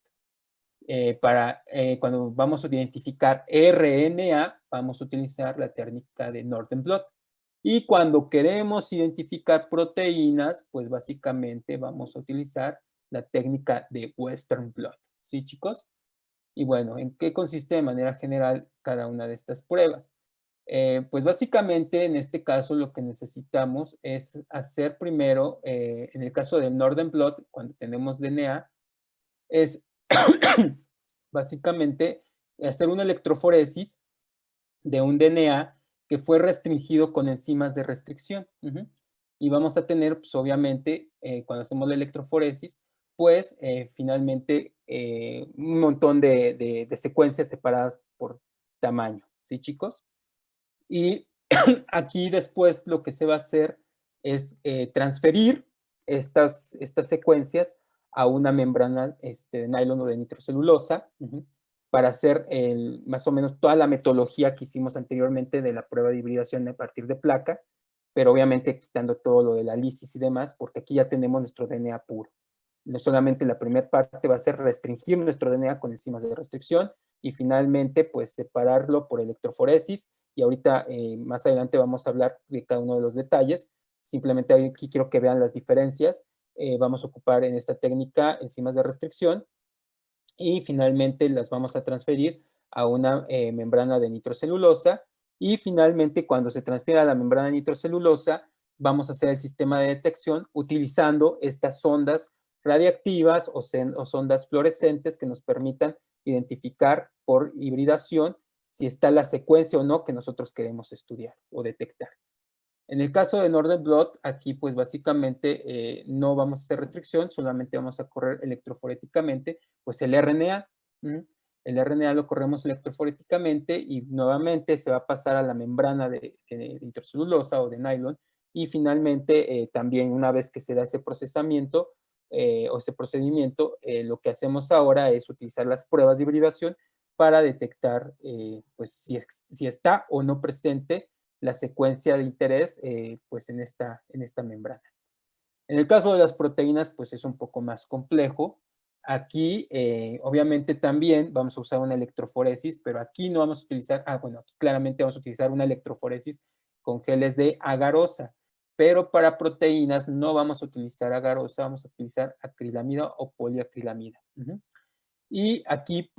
Cuando vamos a identificar RNA, vamos a utilizar la técnica de Northern Blot. Y cuando queremos identificar proteínas, pues básicamente vamos a utilizar la técnica de Western Blot. ¿Sí, chicos? Y bueno, ¿en qué consiste de manera general cada una de estas pruebas? Pues básicamente en este caso lo que necesitamos es hacer primero, en el caso del Northern Blot, cuando tenemos DNA, es básicamente hacer una electroforesis de un DNA que fue restringido con enzimas de restricción. Y vamos a tener, pues obviamente, cuando hacemos la electroforesis, pues finalmente un montón de secuencias separadas por tamaño. ¿Sí, chicos? Y aquí después lo que se va a hacer es transferir estas secuencias a una membrana de nylon o de nitrocelulosa para hacer más o menos toda la metodología que hicimos anteriormente de la prueba de hibridación a partir de placa, pero obviamente quitando todo lo de la lisis y demás, porque aquí ya tenemos nuestro DNA puro. No solamente la primera parte va a ser restringir nuestro DNA con enzimas de restricción y finalmente pues separarlo por electroforesis. Y ahorita más adelante vamos a hablar de cada uno de los detalles. Simplemente aquí quiero que vean las diferencias. Vamos a ocupar en esta técnica enzimas de restricción y finalmente las vamos a transferir a una membrana de nitrocelulosa y finalmente cuando se transfiera a la membrana de nitrocelulosa vamos a hacer el sistema de detección utilizando estas sondas radiactivas o sondas fluorescentes que nos permitan identificar por hibridación si está la secuencia o no que nosotros queremos estudiar o detectar. En el caso de Northern Blot, aquí pues básicamente no vamos a hacer restricción, solamente vamos a correr electroforéticamente, pues el RNA. El RNA lo corremos electroforéticamente y nuevamente se va a pasar a la membrana de nitrocelulosa o de nylon y finalmente también una vez que se da ese procesamiento o ese procedimiento, lo que hacemos ahora es utilizar las pruebas de hibridación para detectar pues si está o no presente la secuencia de interés pues en esta membrana. En el caso de las proteínas pues es un poco más complejo. Aquí obviamente también vamos a usar una electroforesis, pero aquí no vamos a utilizar, aquí claramente vamos a utilizar una electroforesis con geles de agarosa, pero para proteínas no vamos a utilizar agarosa, vamos a utilizar acrilamida o poliacrilamida. Y aquí,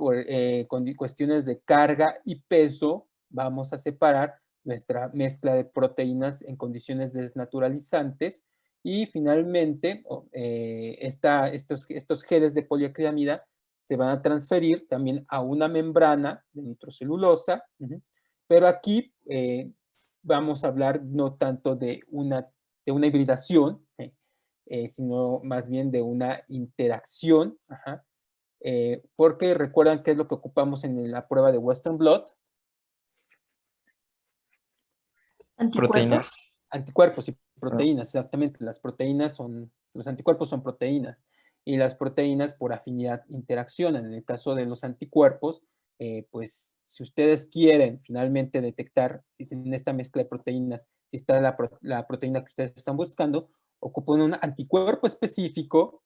con cuestiones de carga y peso, vamos a separar nuestra mezcla de proteínas en condiciones desnaturalizantes. Y finalmente, estos geles de poliacrilamida se van a transferir también a una membrana de nitrocelulosa. Pero aquí vamos a hablar no tanto de una hibridación, sino más bien de una interacción porque recuerdan qué es lo que ocupamos en la prueba de Western Blot. Anticuerpos. Anticuerpos y proteínas, exactamente. Las proteínas los anticuerpos son proteínas y las proteínas por afinidad interaccionan. En el caso de los anticuerpos, pues si ustedes quieren finalmente detectar en esta mezcla de proteínas si está la proteína que ustedes están buscando, ocupan un anticuerpo específico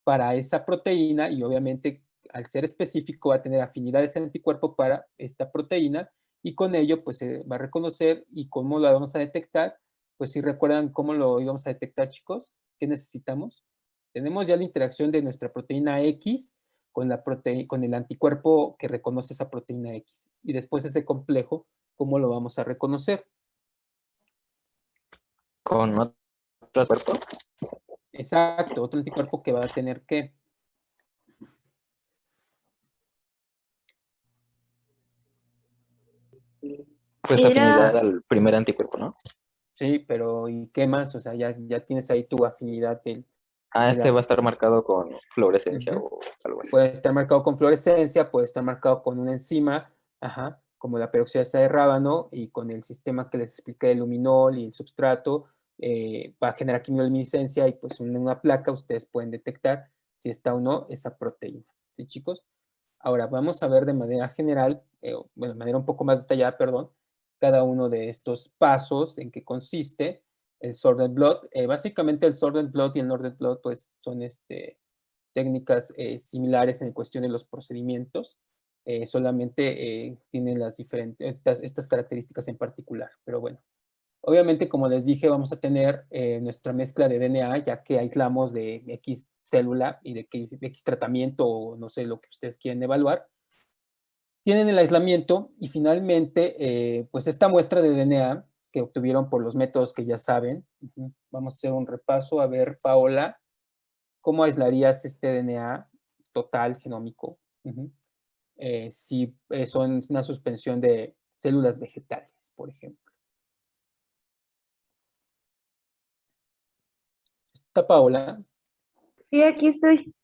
para esa proteína y obviamente al ser específico va a tener afinidad ese anticuerpo para esta proteína y con ello pues se va a reconocer. ¿Y cómo lo vamos a detectar? Pues si recuerdan cómo lo íbamos a detectar, chicos, ¿qué necesitamos? Tenemos ya la interacción de nuestra proteína X con el anticuerpo que reconoce esa proteína X. Y después ese complejo, ¿cómo lo vamos a reconocer? ¿Con otro anticuerpo? Exacto, otro anticuerpo que va a tener que... Pues afinidad al primer anticuerpo, ¿no? Sí, pero ¿y qué más? O sea, ya tienes ahí tu afinidad del... Este va a estar marcado con fluorescencia o algo así. Puede estar marcado con fluorescencia, puede estar marcado con una enzima, como la peroxidasa de rábano, y con el sistema que les expliqué del luminol y el substrato, va a generar quimioluminiscencia y pues en una placa ustedes pueden detectar si está o no esa proteína. ¿Sí, chicos? Ahora vamos a ver de manera general, bueno, de manera un poco más detallada, perdón, cada uno de estos pasos, en qué consiste el sorted blot. Básicamente el sorted blot y el ordered blot pues son técnicas similares en cuestión de los procedimientos, solamente tienen las estas características en particular, pero bueno. Obviamente, como les dije, vamos a tener nuestra mezcla de DNA, ya que aislamos de X célula y de X tratamiento o no sé lo que ustedes quieren evaluar. Tienen el aislamiento y finalmente, pues esta muestra de DNA que obtuvieron por los métodos que ya saben. Vamos a hacer un repaso. A ver, Paola, ¿cómo aislarías este DNA total genómico? Si son una suspensión de células vegetales, por ejemplo. ¿Está Paola? Sí, aquí estoy.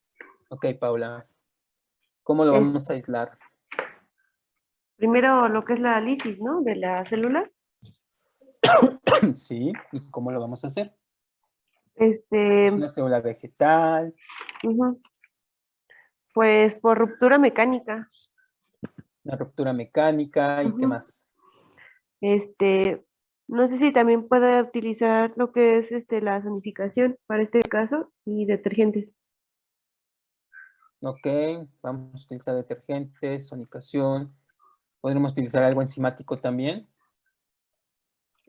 Ok, Paola. ¿Cómo lo vamos a aislar? Primero lo que es la lisis, ¿no? De la célula. Sí, ¿y cómo lo vamos a hacer? Es una célula vegetal. Pues por ruptura mecánica. Una ruptura mecánica, ¿y qué más? No sé si también puede utilizar lo que es la zonificación para este caso y detergentes. Ok, vamos a utilizar detergentes, sonicación. ¿Podremos utilizar algo enzimático también?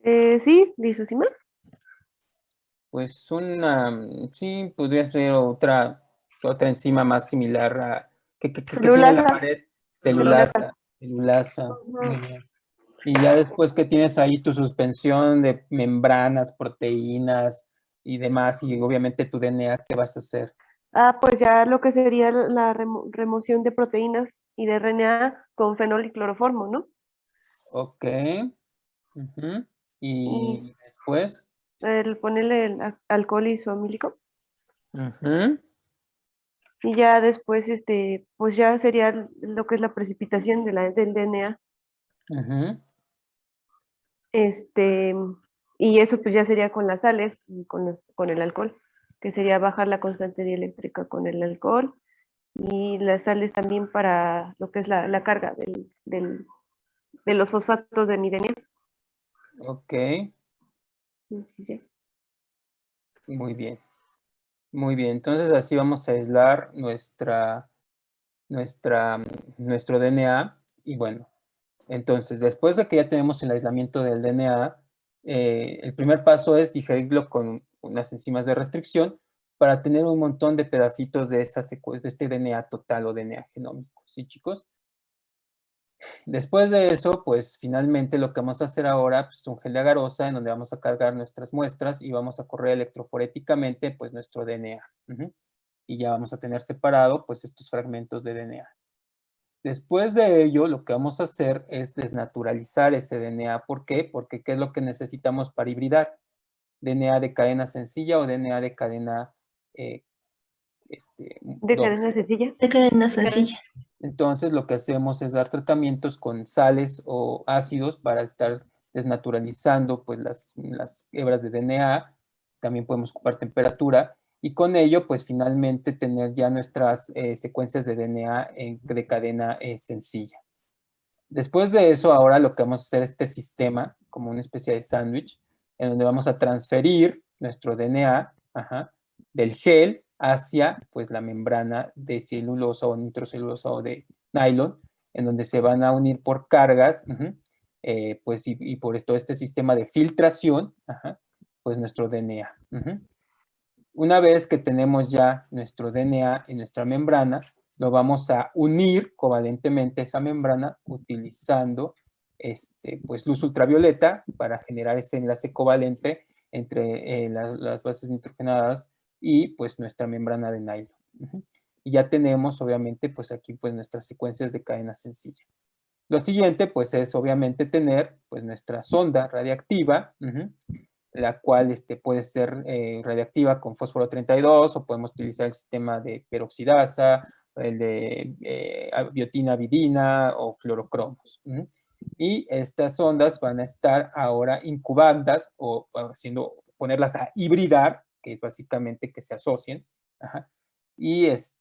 Sí, lisosima. Pues sí, podría ser otra enzima más similar a... ¿Qué tiene la pared? Celulasa. Muy bien. Y ya después que tienes ahí tu suspensión de membranas, proteínas y demás, y obviamente tu DNA, ¿qué vas a hacer? Pues ya lo que sería la remoción de proteínas y de RNA con fenol y cloroformo, ¿no? Ok. Y después... ponerle el alcohol isoamílico. Y ya después, pues ya sería lo que es la precipitación del DNA. Y eso pues ya sería con las sales y con el alcohol, que sería bajar la constante dieléctrica con el alcohol y las sales también para lo que es la carga de los fosfatos de mi DNA. Ok. Muy bien. Muy bien. Entonces así vamos a aislar nuestro DNA. Y bueno, entonces después de que ya tenemos el aislamiento del DNA, el primer paso es digerirlo con unas enzimas de restricción para tener un montón de pedacitos de este DNA total o DNA genómico. ¿Sí, chicos? Después de eso, pues finalmente lo que vamos a hacer ahora pues, es un gel de agarosa en donde vamos a cargar nuestras muestras y vamos a correr electroforéticamente pues nuestro DNA. Y ya vamos a tener separado pues estos fragmentos de DNA. Después de ello, lo que vamos a hacer es desnaturalizar ese DNA. ¿Por qué? Porque ¿qué es lo que necesitamos para hibridar? DNA de cadena sencilla o DNA de cadena ¿De cadena sencilla? De cadena sencilla. Entonces lo que hacemos es dar tratamientos con sales o ácidos para estar desnaturalizando pues las hebras de DNA. También podemos ocupar temperatura y con ello pues finalmente tener ya nuestras secuencias de DNA de cadena sencilla. Después de eso, ahora lo que vamos a hacer es este sistema como una especie de sándwich en donde vamos a transferir nuestro DNA del gel hacia pues la membrana de celulosa o nitrocelulosa o de nylon, en donde se van a unir por cargas, pues y por todo este sistema de filtración, pues nuestro DNA. Una vez que tenemos ya nuestro DNA en nuestra membrana, lo vamos a unir covalentemente a esa membrana utilizando pues luz ultravioleta para generar ese enlace covalente entre las bases nitrogenadas y pues nuestra membrana de nylon. Y ya tenemos obviamente pues aquí pues nuestras secuencias de cadena sencilla. Lo siguiente pues es obviamente tener pues nuestra sonda radiactiva, la cual puede ser radiactiva con fósforo 32 o podemos utilizar el sistema de peroxidasa, el de biotina vidina o fluorocromos. Y estas ondas van a estar ahora incubadas o ponerlas a hibridar, que es básicamente que se asocien. Y los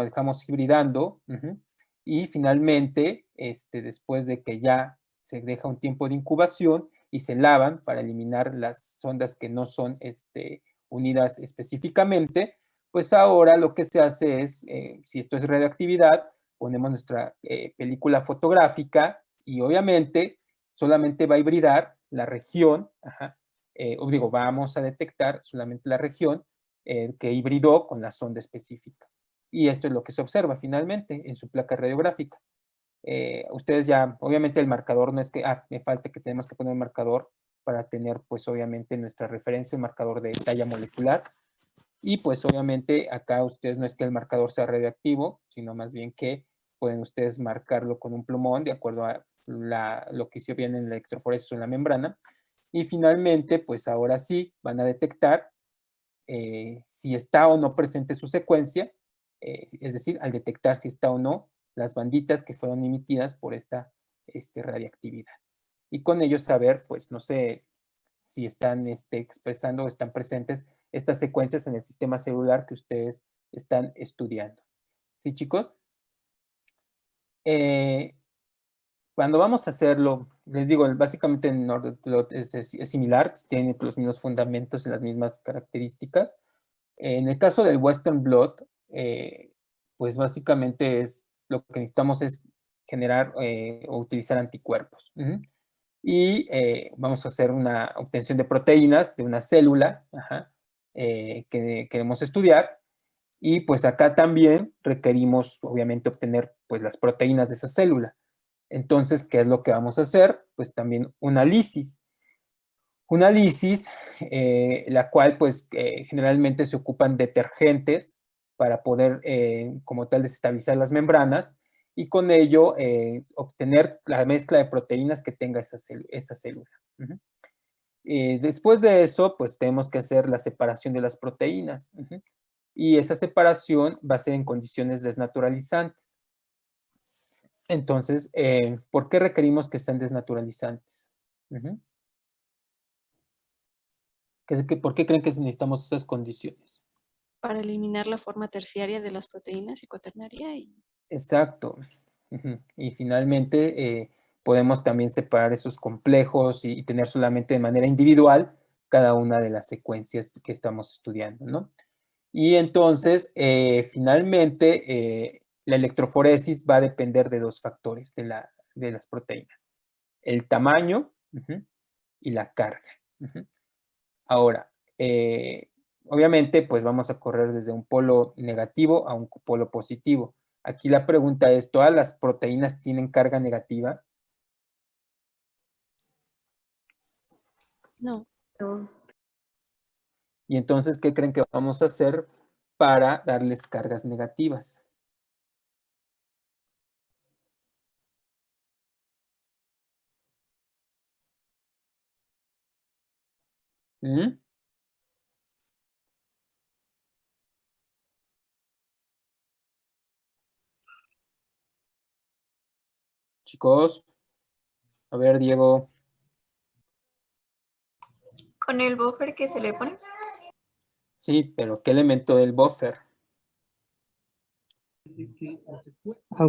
dejamos hibridando. Y finalmente, después de que ya se deja un tiempo de incubación y se lavan para eliminar las ondas que no son unidas específicamente, pues ahora lo que se hace es, si esto es radioactividad, ponemos nuestra película fotográfica y obviamente solamente va a hibridar la región, vamos a detectar solamente la región que hibridó con la sonda específica. Y esto es lo que se observa finalmente en su placa radiográfica. Ustedes ya, obviamente el marcador no es que, me falta que tenemos que poner un marcador para tener pues obviamente nuestra referencia, el marcador de talla molecular. Y pues obviamente acá ustedes no es que el marcador sea radioactivo, sino más bien que pueden ustedes marcarlo con un plumón de acuerdo a lo que se viene en la electroforesis o en la membrana. Y finalmente, pues ahora sí van a detectar si está o no presente su secuencia, es decir, al detectar si está o no las banditas que fueron emitidas por esta radiactividad. Y con ello saber, pues no sé si están expresando o están presentes estas secuencias en el sistema celular que ustedes están estudiando. ¿Sí, chicos? Cuando vamos a hacerlo, les digo, básicamente en NordBlot es similar, tiene los mismos fundamentos y las mismas características. En el caso del Western Blot, pues básicamente lo que necesitamos es generar o utilizar anticuerpos. Y vamos a hacer una obtención de proteínas de una célula que queremos estudiar. Y pues acá también requerimos, obviamente, obtener pues las proteínas de esa célula. Entonces, ¿qué es lo que vamos a hacer? Pues también una lisis. Una lisis, la cual pues generalmente se ocupan detergentes para poder como tal desestabilizar las membranas y con ello obtener la mezcla de proteínas que tenga esa célula. Después de eso, pues tenemos que hacer la separación de las proteínas. Y esa separación va a ser en condiciones desnaturalizantes. Entonces, ¿por qué requerimos que sean desnaturalizantes? ¿Por qué creen que necesitamos esas condiciones? Para eliminar la forma terciaria de las proteínas y cuaternaria. Exacto. Y finalmente podemos también separar esos complejos y tener solamente de manera individual cada una de las secuencias que estamos estudiando, ¿no? Y entonces, finalmente, la electroforesis va a depender de dos factores de las proteínas. El tamaño y la carga. Ahora, obviamente, pues vamos a correr desde un polo negativo a un polo positivo. Aquí la pregunta es, ¿todas las proteínas tienen carga negativa? No. Y entonces, ¿qué creen que vamos a hacer para darles cargas negativas? Chicos, a ver, Diego. ¿Con el buffer que se le pone? Sí, pero ¿qué elemento del buffer?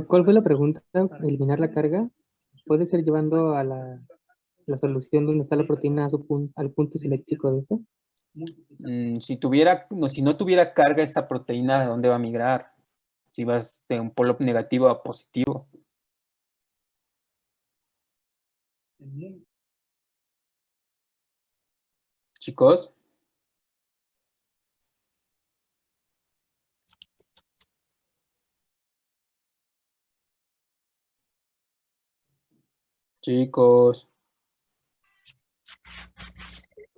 ¿Cuál fue la pregunta? ¿Eliminar la carga? ¿Puede ser llevando a la solución donde está la proteína a al punto siléctrico de esta? Si no tuviera carga esa proteína, ¿a dónde va a migrar? Si vas de un polo negativo a positivo. Chicos. Chicos.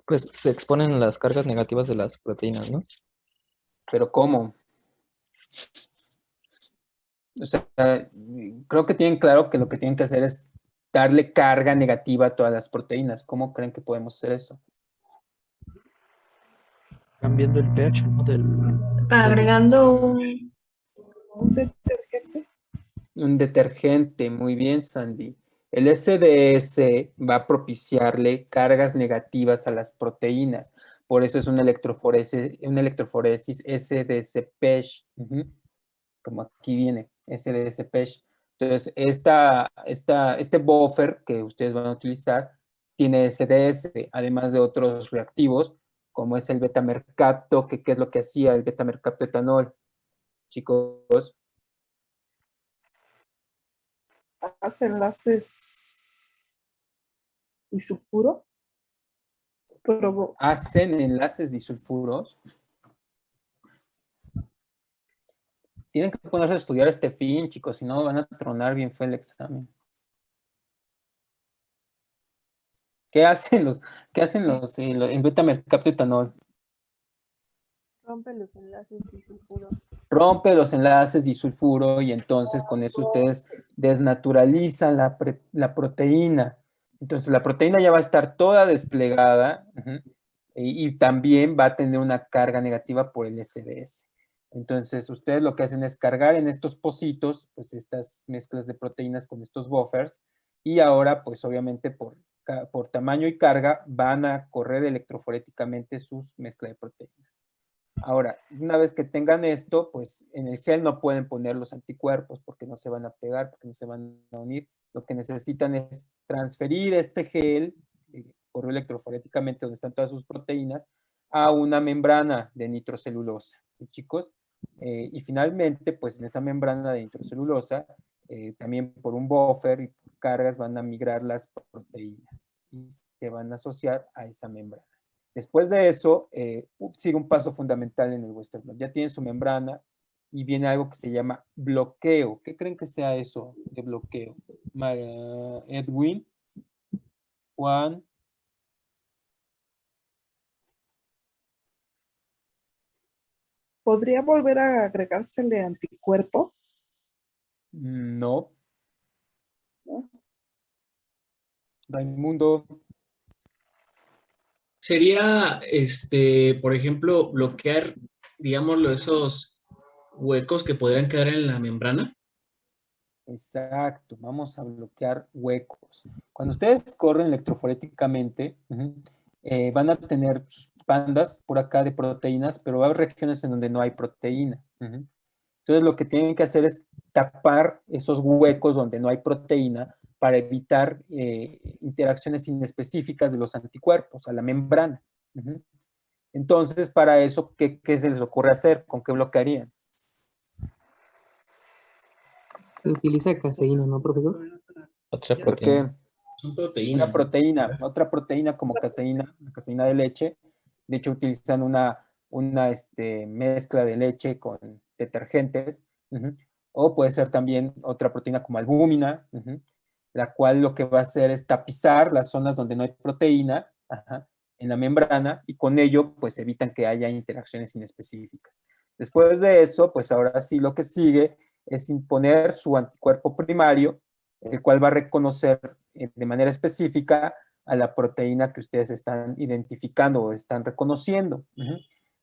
Pues se exponen las cargas negativas de las proteínas, ¿no? ¿Pero cómo? O sea, creo que tienen claro que lo que tienen que hacer es darle carga negativa a todas las proteínas. ¿Cómo creen que podemos hacer eso? Cambiando el pH, ¿no? Agregando un detergente. Un detergente, muy bien, Sandy. El SDS va a propiciarle cargas negativas a las proteínas. Por eso es una electroforesis SDS-PESH. Como aquí viene, SDS-PESH. Entonces, este buffer que ustedes van a utilizar tiene SDS, además de otros reactivos, como es el betamercapto, que ¿qué es lo que hacía el betamercapto etanol? Chicos. Hace enlaces disulfuro. Hacen enlaces disulfuros. Tienen que ponerse a estudiar este fin, chicos, si no van a tronar bien fue el examen. ¿Qué hacen el betamercapto etanol? Rompe los enlaces disulfuro. Rompe los enlaces disulfuro y entonces con eso ustedes desnaturalizan la proteína. Entonces la proteína ya va a estar toda desplegada y también va a tener una carga negativa por el SDS. Entonces ustedes lo que hacen es cargar en estos pocitos, pues estas mezclas de proteínas con estos buffers y ahora pues obviamente por tamaño y carga van a correr electroforéticamente sus mezclas de proteínas. Ahora, una vez que tengan esto, pues en el gel no pueden poner los anticuerpos porque no se van a pegar, porque no se van a unir. Lo que necesitan es transferir este gel, corre electroforéticamente donde están todas sus proteínas, a una membrana de nitrocelulosa. ¿Sí, chicos? Y finalmente, pues en esa membrana de nitrocelulosa, también por un buffer y por cargas van a migrar las proteínas y se van a asociar a esa membrana. Después de eso, sigue un paso fundamental en el Western blot. Ya tienen su membrana y viene algo que se llama bloqueo. ¿Qué creen que sea eso de bloqueo? Edwin, Juan. ¿Podría volver a agregársele anticuerpos? No. Raimundo. Sería, por ejemplo, bloquear, digámoslo, esos huecos que podrían quedar en la membrana. Exacto, vamos a bloquear huecos. Cuando ustedes corren electroforéticamente, van a tener bandas por acá de proteínas, pero va a haber regiones en donde no hay proteína. Entonces lo que tienen que hacer es tapar esos huecos donde no hay proteína para evitar interacciones inespecíficas de los anticuerpos a la membrana. Entonces, para eso, ¿qué se les ocurre hacer? ¿Con qué bloquearían? Se utiliza caseína, ¿no, profesor? Otra ¿Por qué? Son proteínas. Otra proteína como caseína, la caseína de leche. De hecho, utilizan una mezcla de leche con detergentes. O puede ser también otra proteína como albúmina, la cual lo que va a hacer es tapizar las zonas donde no hay proteína en la membrana y con ello pues evitan que haya interacciones inespecíficas. Después de eso, pues ahora sí lo que sigue es imponer su anticuerpo primario, el cual va a reconocer de manera específica a la proteína que ustedes están identificando o están reconociendo.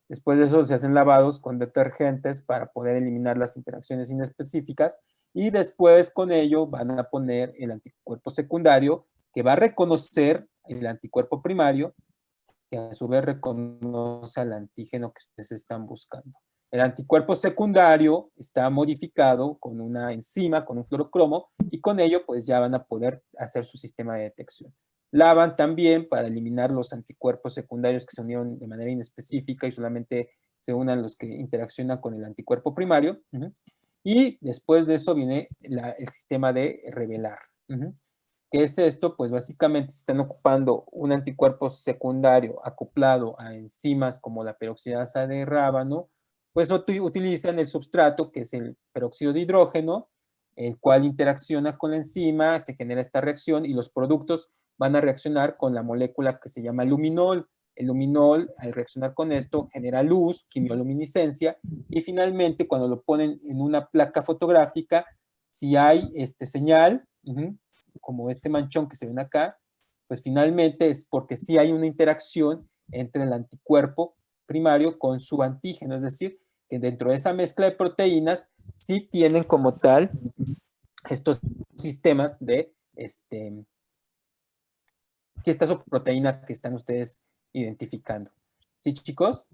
Después de eso se hacen lavados con detergentes para poder eliminar las interacciones inespecíficas Y después con ello van a poner el anticuerpo secundario que va a reconocer el anticuerpo primario, que a su vez reconoce al antígeno que ustedes están buscando. El anticuerpo secundario está modificado con una enzima, con un fluorocromo, y con ello pues ya van a poder hacer su sistema de detección. Lavan también para eliminar los anticuerpos secundarios que se unieron de manera inespecífica y solamente se unan los que interaccionan con el anticuerpo primario. Y después de eso viene el sistema de revelar. ¿Qué es esto? Pues básicamente se están ocupando un anticuerpo secundario acoplado a enzimas como la peroxidasa de rábano, pues utilizan el substrato que es el peróxido de hidrógeno, el cual interacciona con la enzima, se genera esta reacción y los productos van a reaccionar con la molécula que se llama luminol. El luminol, al reaccionar con esto, genera luz, quimioluminiscencia, y finalmente cuando lo ponen en una placa fotográfica, si hay señal, como este manchón que se ven acá, pues finalmente es porque sí hay una interacción entre el anticuerpo primario con su antígeno, es decir, que dentro de esa mezcla de proteínas sí tienen como tal estos sistemas de sí, esta proteína que están ustedes identificando. ¿Sí, chicos?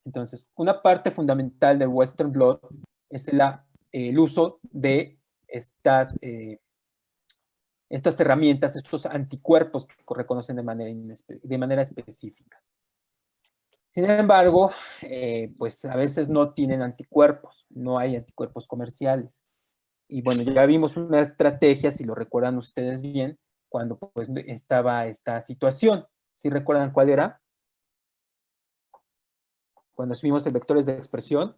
Entonces, una parte fundamental del Western Blot es el uso de estas herramientas, estos anticuerpos que reconocen de manera específica. Sin embargo, pues a veces no tienen anticuerpos, no hay anticuerpos comerciales. Y bueno, ya vimos una estrategia, si lo recuerdan ustedes bien, cuando pues estaba esta situación. ¿Sí recuerdan cuál era? Cuando subimos en vectores de expresión.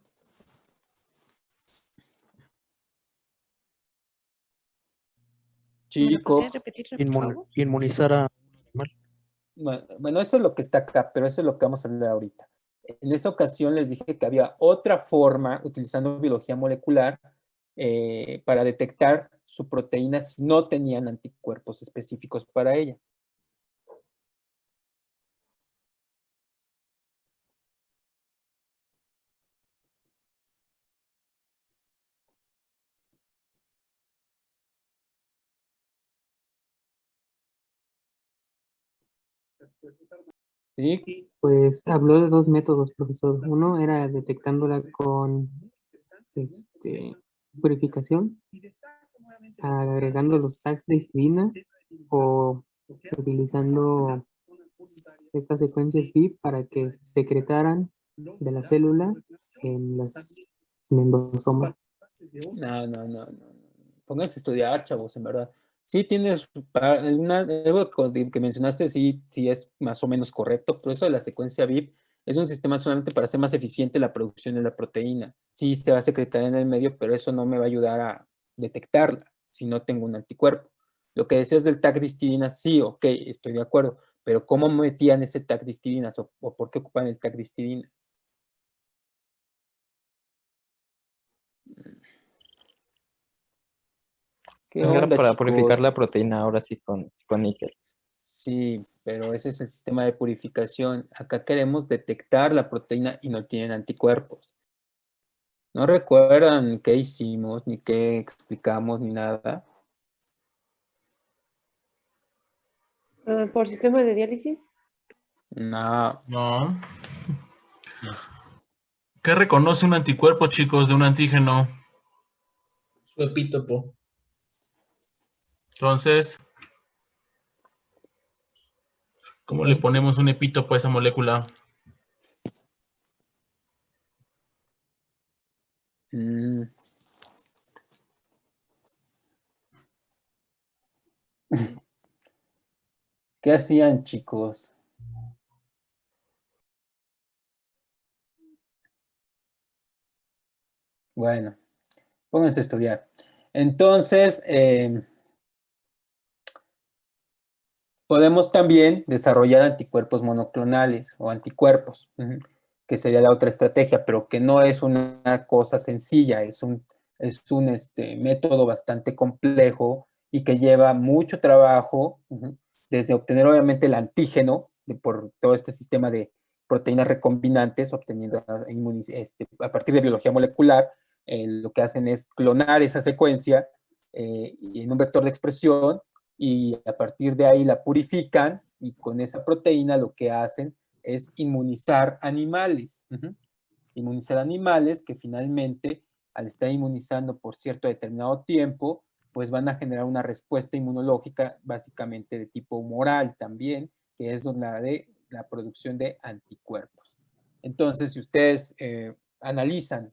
Chicos. Inmunizar a un animal. Bueno, eso es lo que está acá, pero eso es lo que vamos a hablar ahorita. En esa ocasión les dije que había otra forma, utilizando biología molecular, para detectar su proteína si no tenían anticuerpos específicos para ella. ¿Sí? Pues habló de dos métodos, profesor. Uno era detectándola con purificación, agregando los tags de histidina o utilizando estas secuencias VIP para que secretaran de la célula en el endosoma. No. Pónganse a estudiar, chavos, en verdad. Sí tienes, algo que mencionaste, sí es más o menos correcto, pero eso de la secuencia VIP es un sistema solamente para hacer más eficiente la producción de la proteína. Sí se va a secretar en el medio, pero eso no me va a ayudar a detectarla si no tengo un anticuerpo. Lo que decías del tag de histidinas, sí, ok, estoy de acuerdo, pero ¿cómo metían ese tag de histidinas o por qué ocupan el tag de histidinas? ¿Qué Era onda, para purificar la chicos? proteína ahora sí con níquel. Sí, pero ese es el sistema de purificación. Acá queremos detectar la proteína y no tienen anticuerpos. No recuerdan qué hicimos, ni qué explicamos, ni nada. ¿Por sistema de diálisis? No. No. ¿Qué reconoce un anticuerpo, chicos, de un antígeno? Su epítopo. Entonces, ¿cómo le ponemos un epítopo a esa molécula? ¿Qué hacían, chicos? Bueno, pónganse a estudiar. Entonces, podemos también desarrollar anticuerpos monoclonales o anticuerpos, que sería la otra estrategia, pero que no es una cosa sencilla, es un método bastante complejo y que lleva mucho trabajo, desde obtener obviamente el antígeno por todo este sistema de proteínas recombinantes, obteniendo a partir de biología molecular, lo que hacen es clonar esa secuencia en un vector de expresión y a partir de ahí la purifican y con esa proteína lo que hacen es inmunizar animales. Inmunizar animales que finalmente, al estar inmunizando por cierto determinado tiempo, pues van a generar una respuesta inmunológica básicamente de tipo humoral también, que es la de la producción de anticuerpos. Entonces, si ustedes analizan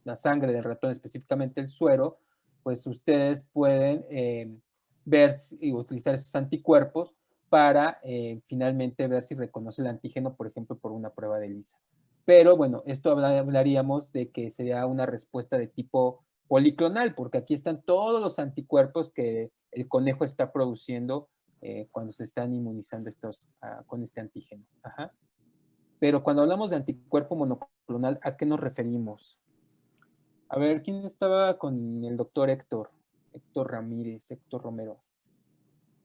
la sangre del ratón, específicamente el suero, pues ustedes pueden ver y utilizar esos anticuerpos para finalmente ver si reconoce el antígeno, por ejemplo, por una prueba de ELISA. Pero bueno, esto hablaríamos de que sería una respuesta de tipo policlonal, porque aquí están todos los anticuerpos que el conejo está produciendo cuando se están inmunizando con este antígeno. Ajá. Pero cuando hablamos de anticuerpo monoclonal, ¿a qué nos referimos? A ver, ¿quién estaba con el doctor Héctor? Héctor Ramírez, Héctor Romero.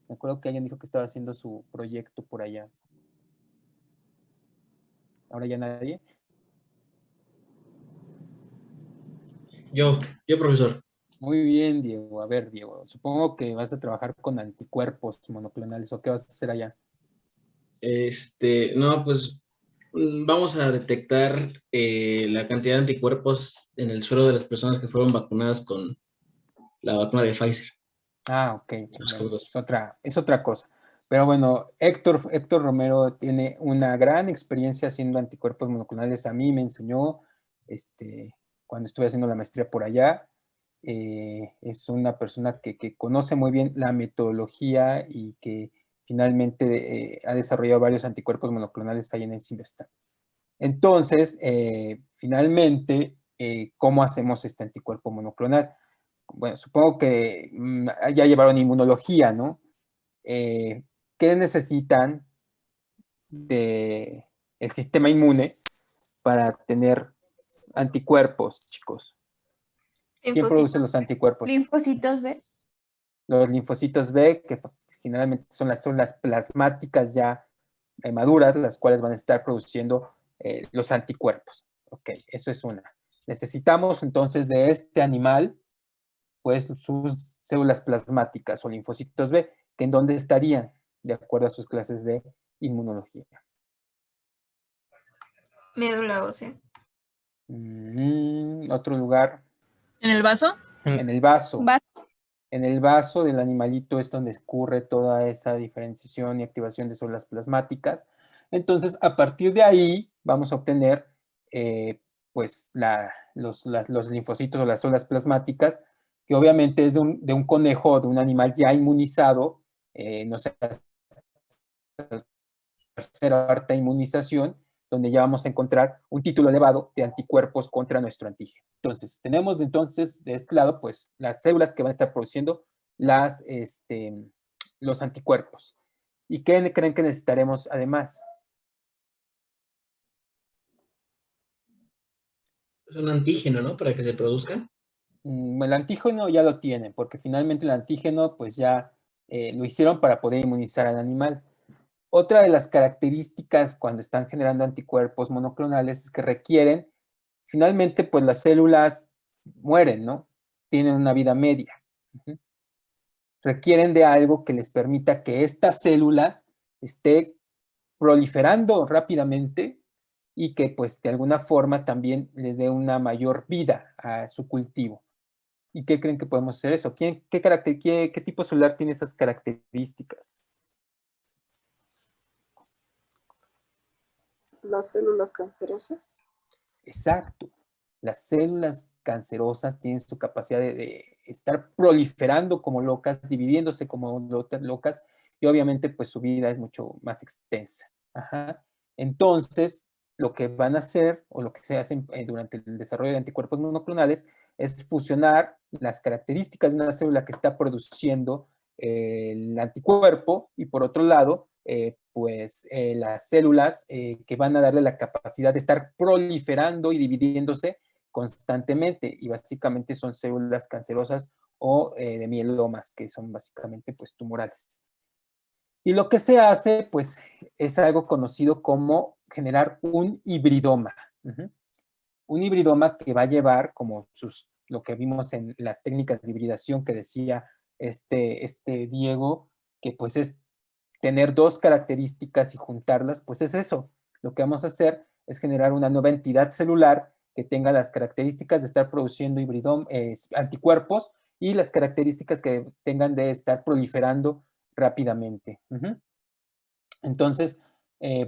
Me acuerdo que alguien dijo que estaba haciendo su proyecto por allá. ¿Ahora ya nadie? Yo, profesor. Muy bien, Diego. A ver, Diego, supongo que vas a trabajar con anticuerpos monoclonales, ¿o qué vas a hacer allá? No, pues vamos a detectar la cantidad de anticuerpos en el suero de las personas que fueron vacunadas con la vacuna de Pfizer. Ah, ok. Bueno, es otra cosa. Pero bueno, Héctor Romero tiene una gran experiencia haciendo anticuerpos monoclonales. A mí me enseñó cuando estuve haciendo la maestría por allá. Es una persona que conoce muy bien la metodología y que finalmente ha desarrollado varios anticuerpos monoclonales ahí en Cinvestav. Entonces, finalmente, ¿cómo hacemos este anticuerpo monoclonal? Bueno, supongo que ya llevaron inmunología, ¿no? ¿Qué necesitan del sistema inmune para tener anticuerpos, chicos? ¿Quién produce los anticuerpos? Linfocitos B. Los linfocitos B, que generalmente son las células plasmáticas ya maduras, las cuales van a estar produciendo los anticuerpos. Ok, eso es una. Necesitamos entonces de este animal, pues sus células plasmáticas o linfocitos B, que en dónde estarían, de acuerdo a sus clases de inmunología. Médula ósea. Otro lugar. ¿En el vaso? En el vaso. En el vaso del animalito es donde ocurre toda esa diferenciación y activación de células plasmáticas. Entonces, a partir de ahí, vamos a obtener pues los linfocitos o las células plasmáticas, que obviamente es de un conejo o de un animal ya inmunizado, no sé, tercera o cuarta inmunización, donde ya vamos a encontrar un título elevado de anticuerpos contra nuestro antígeno. Entonces, tenemos entonces de este lado, pues, las células que van a estar produciendo los anticuerpos. ¿Y qué creen que necesitaremos además? Es un antígeno, ¿no? Para que se produzca. El antígeno ya lo tienen, porque finalmente el antígeno, pues ya lo hicieron para poder inmunizar al animal. Otra de las características cuando están generando anticuerpos monoclonales es que requieren, finalmente, pues las células mueren, ¿no? Tienen una vida media. Requieren de algo que les permita que esta célula esté proliferando rápidamente y que, pues, de alguna forma también les dé una mayor vida a su cultivo. ¿Y qué creen que podemos hacer eso? ¿Qué tipo celular tiene esas características? Las células cancerosas. Exacto. Las células cancerosas tienen su capacidad de estar proliferando como locas, dividiéndose como locas, y obviamente pues su vida es mucho más extensa. Ajá. Entonces, lo que van a hacer, o lo que se hace durante el desarrollo de anticuerpos monoclonales, es fusionar las características de una célula que está produciendo el anticuerpo, y por otro lado, las células que van a darle la capacidad de estar proliferando y dividiéndose constantemente, y básicamente son células cancerosas o de mielomas, que son básicamente pues tumorales. Y lo que se hace pues es algo conocido como generar un hibridoma. un hibridoma que va a llevar, como lo que vimos en las técnicas de hibridación que decía Diego, que pues es tener dos características y juntarlas, pues es eso. Lo que vamos a hacer es generar una nueva entidad celular que tenga las características de estar produciendo anticuerpos y las características que tengan de estar proliferando rápidamente. Entonces,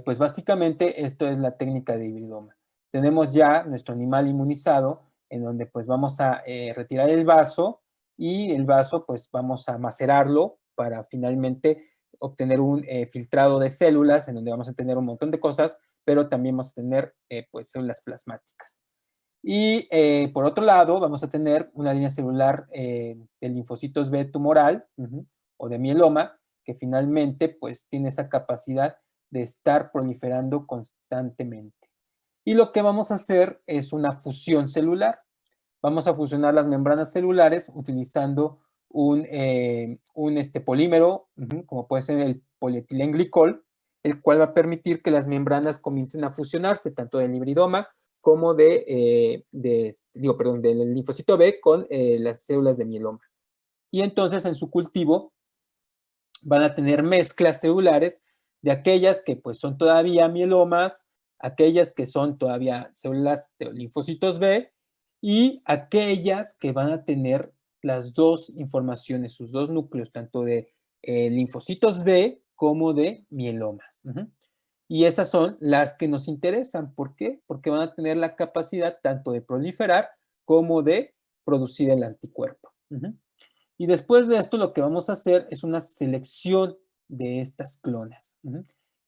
pues básicamente esto es la técnica de hibridoma. Tenemos ya nuestro animal inmunizado, en donde pues vamos a retirar el vaso, y el vaso pues vamos a macerarlo para finalmente obtener un filtrado de células, en donde vamos a tener un montón de cosas, pero también vamos a tener pues células plasmáticas. Y por otro lado, vamos a tener una línea celular de linfocitos B tumoral o de mieloma, que finalmente pues tiene esa capacidad de estar proliferando constantemente. Y lo que vamos a hacer es una fusión celular. Vamos a fusionar las membranas celulares utilizando un polímero, como puede ser el polietilenglicol, el cual va a permitir que las membranas comiencen a fusionarse, tanto del hibridoma como del linfocito B con las células de mieloma. Y entonces en su cultivo van a tener mezclas celulares de aquellas que pues son todavía mielomas, aquellas que son todavía células de linfocitos B, y aquellas que van a tener las dos informaciones, sus dos núcleos, tanto de linfocitos B como de mielomas. Y esas son las que nos interesan. ¿Por qué? Porque van a tener la capacidad tanto de proliferar como de producir el anticuerpo. Y después de esto lo que vamos a hacer es una selección de estas clonas.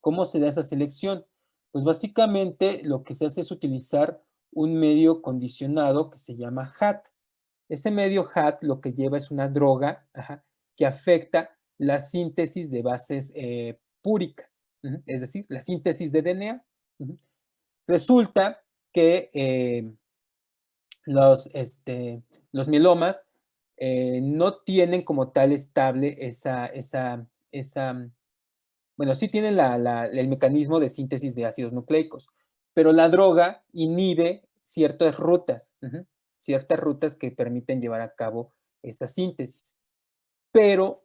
¿Cómo se da esa selección? Pues básicamente lo que se hace es utilizar un medio condicionado que se llama HAT. Ese medio HAT lo que lleva es una droga que afecta la síntesis de bases púricas, es decir, la síntesis de DNA. Resulta que los mielomas no tienen como tal estable bueno, sí tienen el mecanismo de síntesis de ácidos nucleicos, pero la droga inhibe ciertas rutas que permiten llevar a cabo esa síntesis. Pero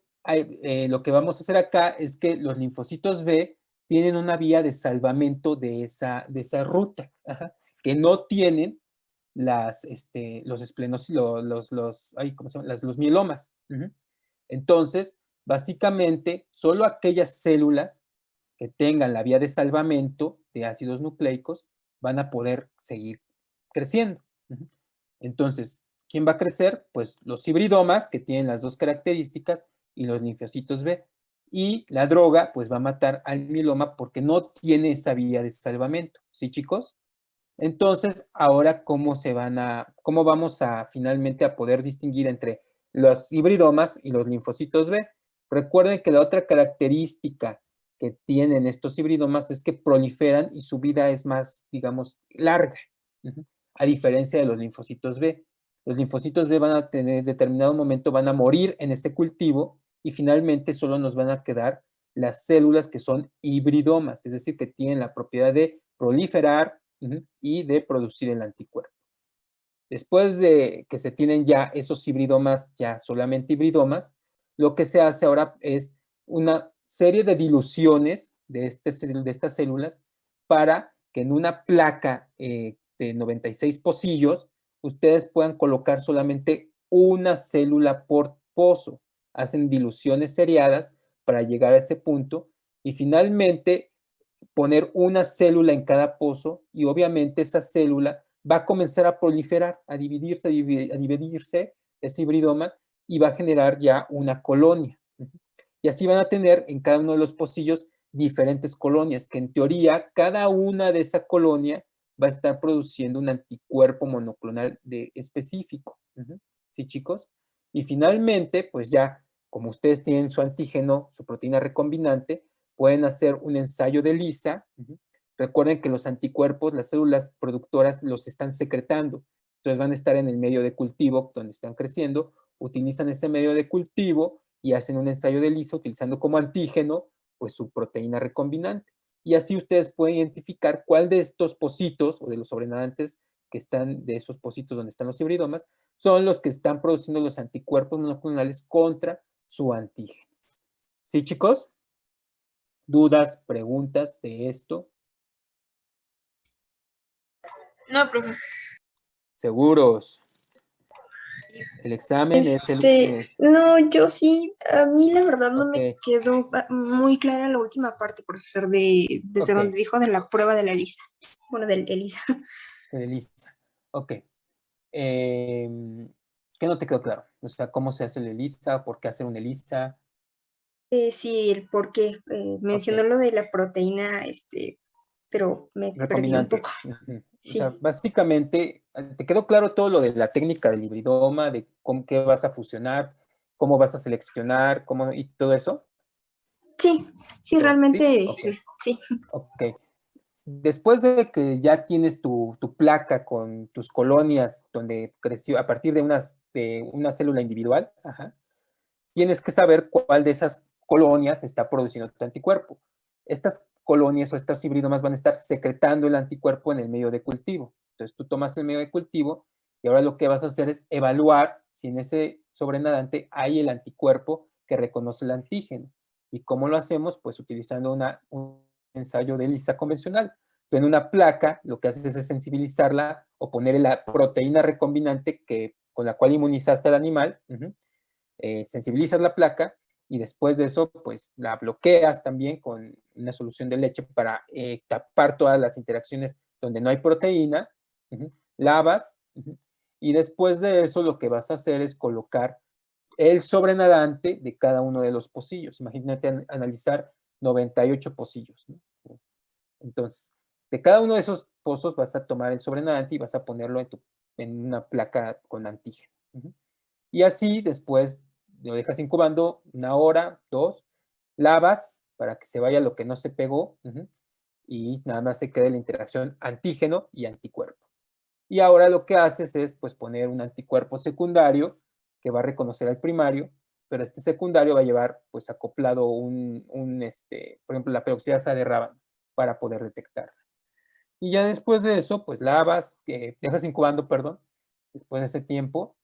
lo que vamos a hacer acá es que los linfocitos B tienen una vía de salvamento de esa ruta, que no tienen los mielomas. Entonces, básicamente, solo aquellas células que tengan la vía de salvamento de ácidos nucleicos van a poder seguir creciendo. Entonces, ¿quién va a crecer? Pues los hibridomas, que tienen las dos características, y los linfocitos B. Y la droga, pues va a matar al mieloma porque no tiene esa vía de salvamento. ¿Sí, chicos? Entonces, ahora, ¿cómo vamos a finalmente a poder distinguir entre los hibridomas y los linfocitos B? Recuerden que la otra característica que tienen estos hibridomas es que proliferan y su vida es más, digamos, larga, a diferencia de los linfocitos B. Los linfocitos B van a tener, en determinado momento, van a morir en este cultivo y finalmente solo nos van a quedar las células que son hibridomas, es decir, que tienen la propiedad de proliferar y de producir el anticuerpo. Después de que se tienen ya esos hibridomas, ya solamente hibridomas, lo que se hace ahora es una serie de diluciones de estas células para que en una placa de 96 pocillos ustedes puedan colocar solamente una célula por pozo. Hacen diluciones seriadas para llegar a ese punto y finalmente poner una célula en cada pozo, y obviamente esa célula va a comenzar a proliferar, a dividirse ese hibridoma, y va a generar ya una colonia. Y así van a tener en cada uno de los pocillos diferentes colonias, que en teoría cada una de esa colonia va a estar produciendo un anticuerpo monoclonal específico. ¿Sí, chicos? Y finalmente, pues ya, como ustedes tienen su antígeno, su proteína recombinante, pueden hacer un ensayo de ELISA. Recuerden que los anticuerpos, las células productoras, los están secretando. Entonces van a estar en el medio de cultivo donde están creciendo, utilizan ese medio de cultivo y hacen un ensayo de ELISA utilizando como antígeno pues su proteína recombinante. Y así ustedes pueden identificar cuál de estos pocitos o de los sobrenadantes que están de esos pocitos donde están los hibridomas, son los que están produciendo los anticuerpos monoclonales contra su antígeno. ¿Sí, chicos? ¿Dudas, preguntas de esto? No, profe. ¿Seguros? El examen No, yo sí, a mí la verdad no me quedó muy clara la última parte, profesor, desde donde dijo de la prueba de la ELISA. Bueno, del ELISA. De ELISA, ok. ¿Qué no te quedó claro? O sea, ¿cómo se hace el ELISA? ¿Por qué hacer un ELISA? Sí, el por qué. Mencionó lo de la proteína, pero me perdí un poco. Sí. O sea, básicamente, ¿te quedó claro todo lo de la técnica del hibridoma, de cómo, qué vas a fusionar, cómo vas a seleccionar, cómo, y todo eso? Sí, sí, realmente, sí. Ok. Después de que ya tienes tu placa con tus colonias donde creció a partir de una célula individual, tienes que saber cuál de esas colonias está produciendo tu anticuerpo. Estas colonias o estos hibridomas van a estar secretando el anticuerpo en el medio de cultivo. Entonces tú tomas el medio de cultivo y ahora lo que vas a hacer es evaluar si en ese sobrenadante hay el anticuerpo que reconoce el antígeno. ¿Y cómo lo hacemos? Pues utilizando un ensayo de ELISA convencional. Tú en una placa lo que haces es sensibilizarla o ponerle la proteína recombinante con la cual inmunizaste al animal, sensibilizas la placa y después de eso pues la bloqueas también con una solución de leche para tapar todas las interacciones donde no hay proteína, lavas y después de eso lo que vas a hacer es colocar el sobrenadante de cada uno de los pocillos. Imagínate analizar 98 pocillos, ¿no? Entonces, de cada uno de esos pozos vas a tomar el sobrenadante y vas a ponerlo en una placa con antígeno. Y así después lo dejas incubando 1 hora, 2, lavas para que se vaya lo que no se pegó y nada más se quede la interacción antígeno y anticuerpo. Y ahora lo que haces es pues poner un anticuerpo secundario que va a reconocer al primario, pero este secundario va a llevar pues acoplado por ejemplo, la peroxidasa de rábano para poder detectarla. Y ya después de eso, pues lavas, dejas incubando, perdón, después de ese tiempo,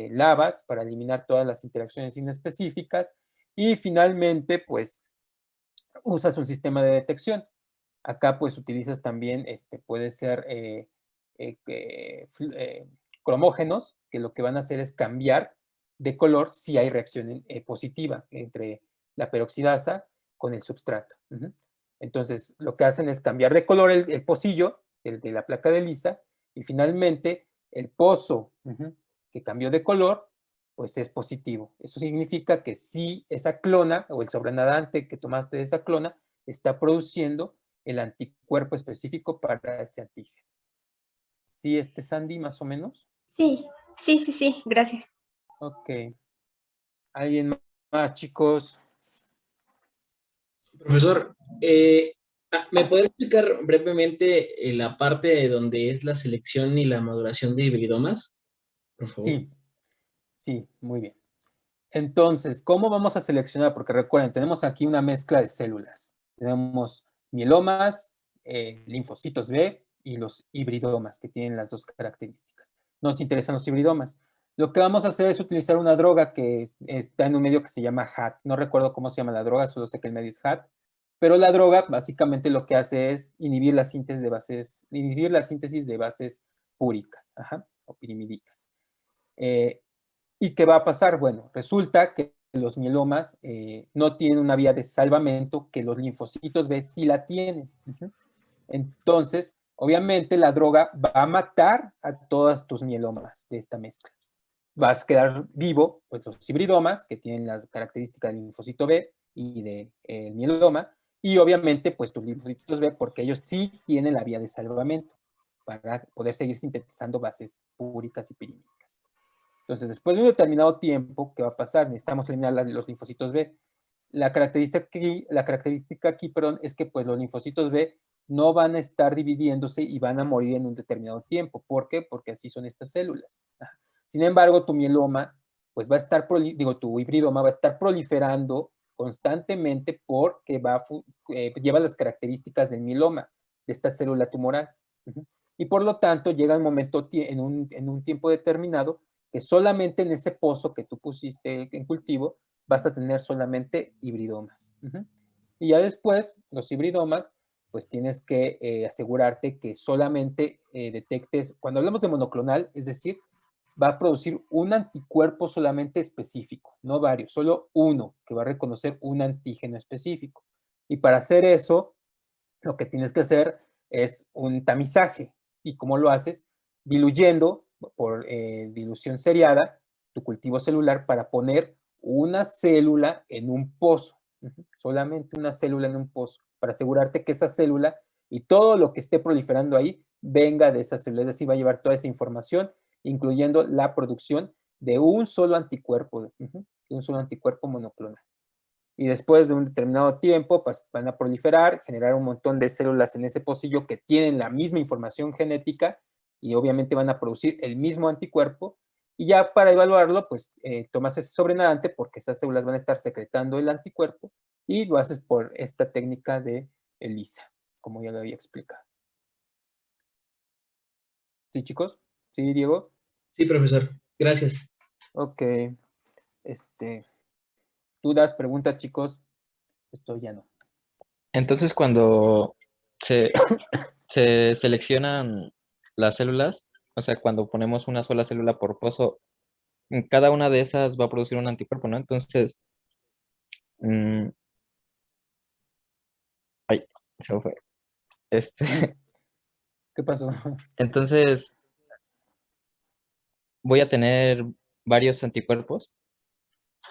lavas para eliminar todas las interacciones inespecíficas y finalmente, pues, usas un sistema de detección. Acá, pues, utilizas también, puede ser cromógenos, que lo que van a hacer es cambiar de color si hay reacción positiva entre la peroxidasa con el substrato. Entonces, lo que hacen es cambiar de color el pocillo de la placa de ELISA y finalmente el pozo que cambió de color, pues es positivo. Eso significa que sí, esa clona o el sobrenadante que tomaste de esa clona está produciendo el anticuerpo específico para ese antígeno. ¿Sí, Sandy, más o menos? Sí, gracias. Ok. ¿Alguien más, chicos? Profesor, ¿me puede explicar brevemente la parte donde es la selección y la maduración de hibridomas? Por favor. Sí, muy bien. Entonces, ¿cómo vamos a seleccionar? Porque recuerden, tenemos aquí una mezcla de células. Tenemos mielomas, linfocitos B y los hibridomas, que tienen las dos características. Nos interesan los hibridomas. Lo que vamos a hacer es utilizar una droga que está en un medio que se llama HAT. No recuerdo cómo se llama la droga, solo sé que el medio es HAT. Pero la droga básicamente lo que hace es inhibir la síntesis de bases púricas, o pirimidicas. ¿Y qué va a pasar? Bueno, resulta que los mielomas no tienen una vía de salvamento que los linfocitos B sí la tienen. Entonces, obviamente la droga va a matar a todas tus mielomas de esta mezcla. Vas a quedar vivo, pues los hibridomas, que tienen las características del linfocito B y del mieloma, y obviamente pues tus linfocitos B, porque ellos sí tienen la vía de salvamento para poder seguir sintetizando bases púricas y pirímidicas. Entonces, después de un determinado tiempo, ¿qué va a pasar? Necesitamos eliminar los linfocitos B. La característica aquí, es que pues, los linfocitos B no van a estar dividiéndose y van a morir en un determinado tiempo. ¿Por qué? Porque así son estas células. Sin embargo, tu mieloma, pues va a estar, tu hibridoma va a estar proliferando constantemente porque lleva las características del mieloma, de esta célula tumoral. Y por lo tanto llega el momento en un tiempo determinado que solamente en ese pozo que tú pusiste en cultivo vas a tener solamente hibridomas. Y ya después, los hibridomas, pues tienes que asegurarte que solamente detectes, cuando hablamos de monoclonal, es decir, va a producir un anticuerpo solamente específico, no varios, solo uno que va a reconocer un antígeno específico. Y para hacer eso, lo que tienes que hacer es un tamizaje. ¿Y cómo lo haces? Diluyendo por dilución seriada tu cultivo celular para poner una célula en un pozo. Solamente una célula en un pozo, para asegurarte que esa célula y todo lo que esté proliferando ahí venga de esa célula. Es decir, va a llevar toda esa información, incluyendo la producción de un solo anticuerpo, de un solo anticuerpo monoclonal. Y después de un determinado tiempo, pues van a proliferar, generar un montón de células en ese pocillo que tienen la misma información genética y obviamente van a producir el mismo anticuerpo. Y ya para evaluarlo, pues tomas ese sobrenadante porque esas células van a estar secretando el anticuerpo y lo haces por esta técnica de ELISA, como ya lo había explicado. ¿Sí, chicos? ¿Sí, Diego? Sí, profesor. Gracias. Ok. ¿Dudas, preguntas, chicos? Esto ya no. Entonces, cuando se seleccionan las células, o sea, cuando ponemos una sola célula por pozo, cada una de esas va a producir un anticuerpo, ¿no? Entonces, ay, se me fue. ¿Qué pasó? Entonces, voy a tener varios anticuerpos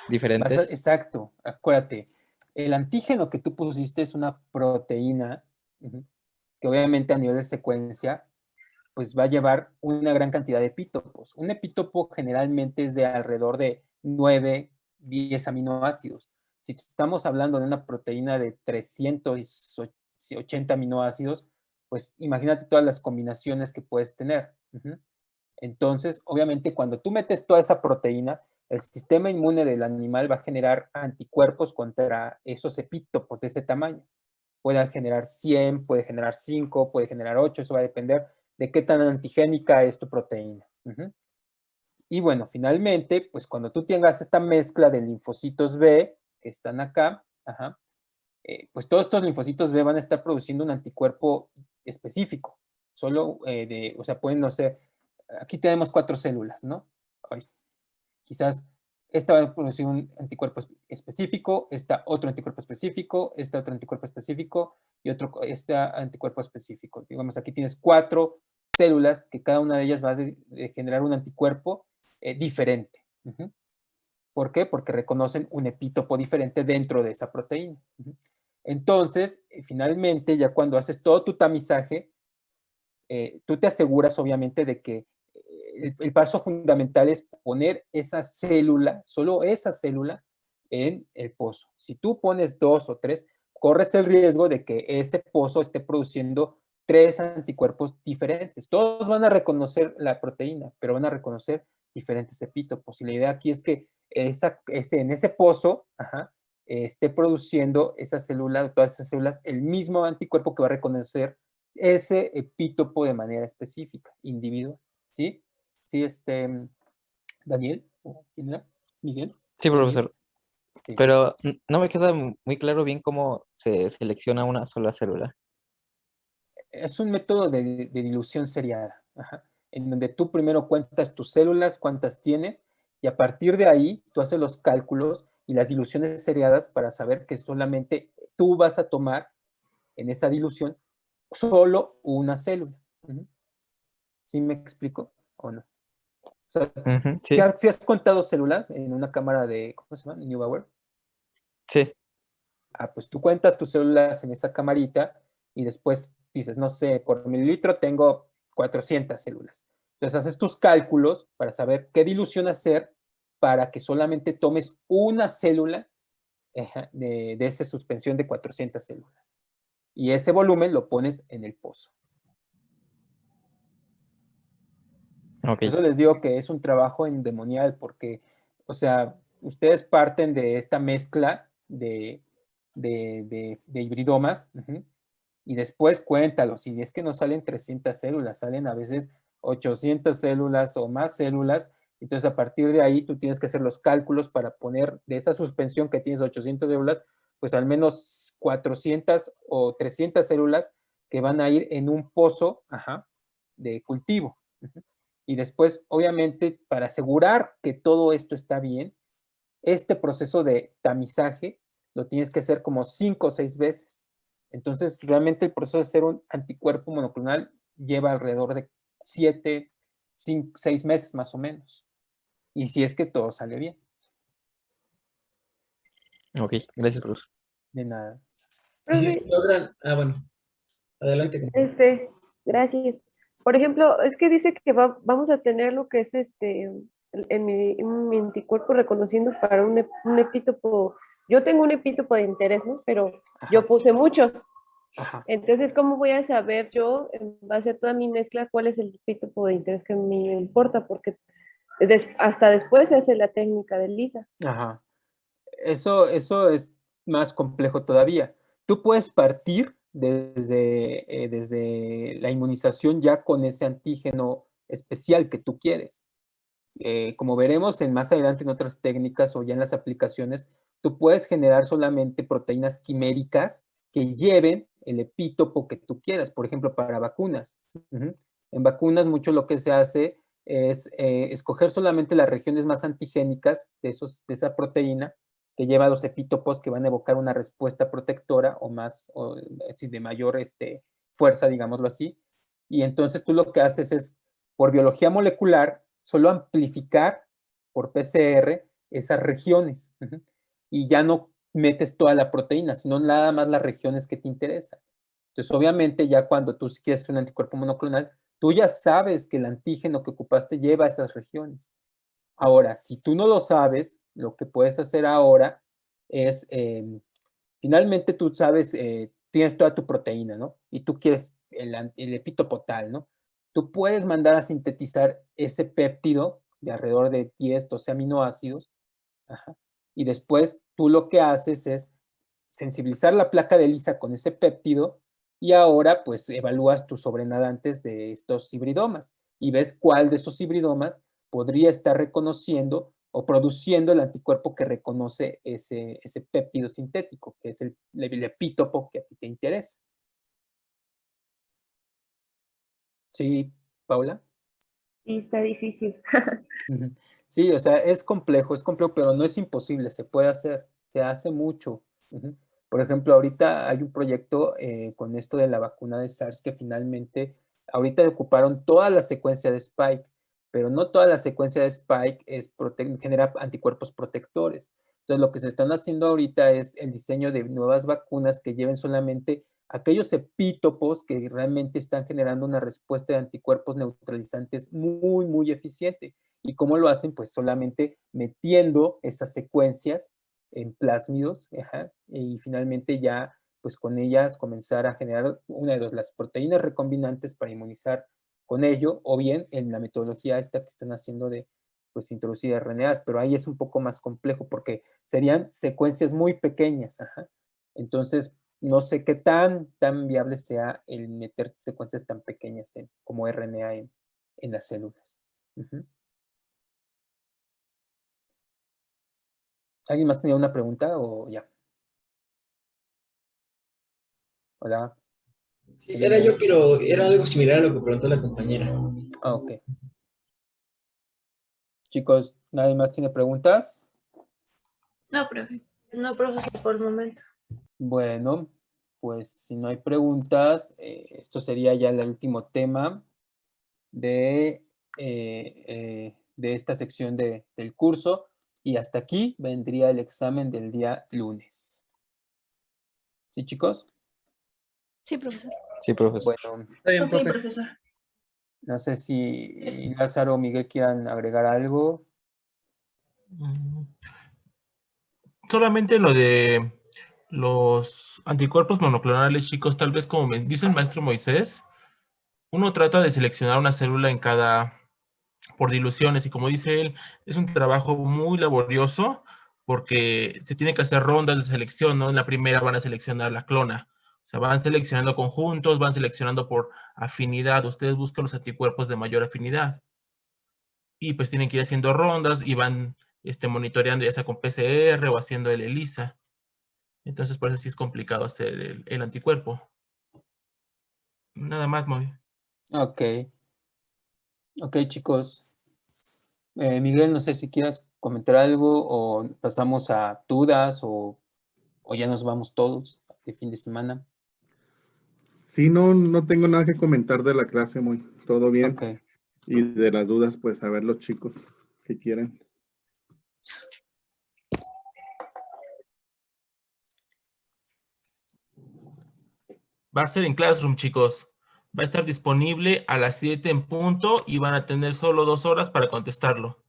diferentes. Exacto, acuérdate. El antígeno que tú pusiste es una proteína que obviamente a nivel de secuencia pues va a llevar una gran cantidad de epítopos. Un epítopo generalmente es de alrededor de 9, 10 aminoácidos. Si estamos hablando de una proteína de 380 aminoácidos, pues imagínate todas las combinaciones que puedes tener. Entonces, obviamente, cuando tú metes toda esa proteína, el sistema inmune del animal va a generar anticuerpos contra esos epítopos de ese tamaño. Puede generar 100, puede generar 5, puede generar 8, eso va a depender de qué tan antigénica es tu proteína. Y bueno, finalmente, pues cuando tú tengas esta mezcla de linfocitos B, que están acá, pues todos estos linfocitos B van a estar produciendo un anticuerpo específico. Solo o sea, pueden, no sé, aquí tenemos 4 células, ¿no? Quizás esta va a producir un anticuerpo específico, esta otro anticuerpo específico, este otro anticuerpo específico y este anticuerpo específico. Digamos, aquí tienes 4 células que cada una de ellas va a generar un anticuerpo diferente. ¿Por qué? Porque reconocen un epítopo diferente dentro de esa proteína. Entonces, finalmente, ya cuando haces todo tu tamizaje, tú te aseguras, obviamente, de que el paso fundamental es poner esa célula, solo esa célula, en el pozo. Si tú pones 2 o 3, corres el riesgo de que ese pozo esté produciendo 3 anticuerpos diferentes. Todos van a reconocer la proteína, pero van a reconocer diferentes epítopos. Y la idea aquí es que en ese pozo esté produciendo esa célula, todas esas células, el mismo anticuerpo que va a reconocer ese epítopo de manera específica, individual. ¿Sí? ¿Sí, Daniel? ¿Quién era? ¿Miguel? Sí, profesor. Sí. Pero no me queda muy claro bien cómo se selecciona una sola célula. Es un método de dilución seriada, en donde tú primero cuentas tus células, cuántas tienes, y a partir de ahí tú haces los cálculos y las diluciones seriadas para saber que solamente tú vas a tomar en esa dilución solo una célula. ¿Sí me explico o no? O sea, sí. ¿sí has contado células en una cámara de, ¿cómo se llama? Neubauer. Sí. Pues tú cuentas tus células en esa camarita y después dices, no sé, por mililitro tengo 400 células. Entonces haces tus cálculos para saber qué dilución hacer para que solamente tomes una célula de esa suspensión de 400 células. Y ese volumen lo pones en el pozo. Por eso les digo que es un trabajo endemonial porque, o sea, ustedes parten de esta mezcla de hibridomas Y después cuéntalo, si es que no salen 300 células, salen a veces 800 células o más células. Entonces, a partir de ahí, tú tienes que hacer los cálculos para poner de esa suspensión que tienes 800 células, pues al menos 400 o 300 células que van a ir en un pozo de cultivo. Y después, obviamente, para asegurar que todo esto está bien, este proceso de tamizaje lo tienes que hacer como 5 o 6 veces. Entonces, realmente el proceso de hacer un anticuerpo monoclonal lleva alrededor de 7, 5, 6 meses más o menos. Y si es que todo sale bien. Ok, gracias, profesor. De nada. Si logran, bueno, adelante. Gracias. Por ejemplo, es que dice que vamos a tener lo que es en mi anticuerpo reconociendo para un epítopo. Yo tengo un epítopo de interés, ¿no? Pero yo puse muchos. Entonces, ¿cómo voy a saber yo, en base a toda mi mezcla, cuál es el epítopo de interés que me importa? Porque hasta después se hace la técnica de Lisa. Eso es más complejo todavía. Tú puedes partir desde la inmunización ya con ese antígeno especial que tú quieres. Como veremos más adelante en otras técnicas o ya en las aplicaciones, tú puedes generar solamente proteínas quiméricas que lleven el epítopo que tú quieras, por ejemplo, para vacunas. En vacunas mucho lo que se hace es escoger solamente las regiones más antigénicas de esa proteína que lleva los epítopos que van a evocar una respuesta protectora o más, de mayor fuerza, digámoslo así. Y entonces tú lo que haces es, por biología molecular, solo amplificar por PCR esas regiones. Y ya no metes toda la proteína, sino nada más las regiones que te interesan. Entonces, obviamente, ya cuando tú quieres hacer un anticuerpo monoclonal, tú ya sabes que el antígeno que ocupaste lleva esas regiones. Ahora, si tú no lo sabes, lo que puedes hacer ahora es, finalmente tú sabes, tienes toda tu proteína, ¿no? Y tú quieres el epítopo tal, ¿no? Tú puedes mandar a sintetizar ese péptido de alrededor de 10, 12 aminoácidos, y después tú lo que haces es sensibilizar la placa de Lisa con ese péptido y ahora pues evalúas tus sobrenadantes de estos hibridomas y ves cuál de esos hibridomas podría estar reconociendo o produciendo el anticuerpo que reconoce ese péptido sintético, que es el epítopo que a ti te interesa. ¿Sí, Paula? Sí, está difícil. Sí, o sea, es complejo, pero no es imposible, se puede hacer, se hace mucho. Por ejemplo, ahorita hay un proyecto con esto de la vacuna de SARS que finalmente, ahorita ocuparon toda la secuencia de Spike, pero no toda la secuencia de Spike genera anticuerpos protectores. Entonces, lo que se están haciendo ahorita es el diseño de nuevas vacunas que lleven solamente aquellos epítopos que realmente están generando una respuesta de anticuerpos neutralizantes muy, muy eficiente. ¿Y cómo lo hacen? Pues solamente metiendo esas secuencias en plásmidos, y finalmente ya pues con ellas comenzar a generar una de las proteínas recombinantes para inmunizar con ello, o bien en la metodología esta que están haciendo de pues introducir RNAs, pero ahí es un poco más complejo porque serían secuencias muy pequeñas, Entonces, no sé qué tan viable sea el meter secuencias tan pequeñas como RNA en las células. ¿Alguien más tenía una pregunta o ya? Hola. Sí, era algo similar a lo que preguntó la compañera. Ok. Chicos, ¿nadie más tiene preguntas? No, profe. No, profesor, por el momento. Bueno, pues si no hay preguntas, esto sería ya el último tema de esta sección del curso. Y hasta aquí vendría el examen del día lunes. ¿Sí, chicos? Sí, profesor. Sí, profesor. Bueno, Está bien, profe. profesor. No sé si Lázaro o Miguel quieran agregar algo. Solamente lo de los anticuerpos monoclonales, chicos, tal vez como me dice el maestro Moisés, uno trata de seleccionar una célula por diluciones, y como dice él, es un trabajo muy laborioso porque se tiene que hacer rondas de selección, ¿no? En la primera van a seleccionar la clona, o sea, van seleccionando conjuntos, van seleccionando por afinidad. Ustedes buscan los anticuerpos de mayor afinidad. Y pues tienen que ir haciendo rondas y van monitoreando ya sea con PCR o haciendo el ELISA. Entonces, por eso sí es complicado hacer el anticuerpo. Nada más, Moy. Ok. Ok, chicos. Miguel, no sé si quieras comentar algo o pasamos a dudas o ya nos vamos todos de fin de semana. Sí, no tengo nada que comentar de la clase, Moy. Todo bien. Ok. Y de las dudas, pues a ver los chicos que quieren. Va a ser en Classroom, chicos. Va a estar disponible a las 7 en punto y van a tener solo 2 horas para contestarlo.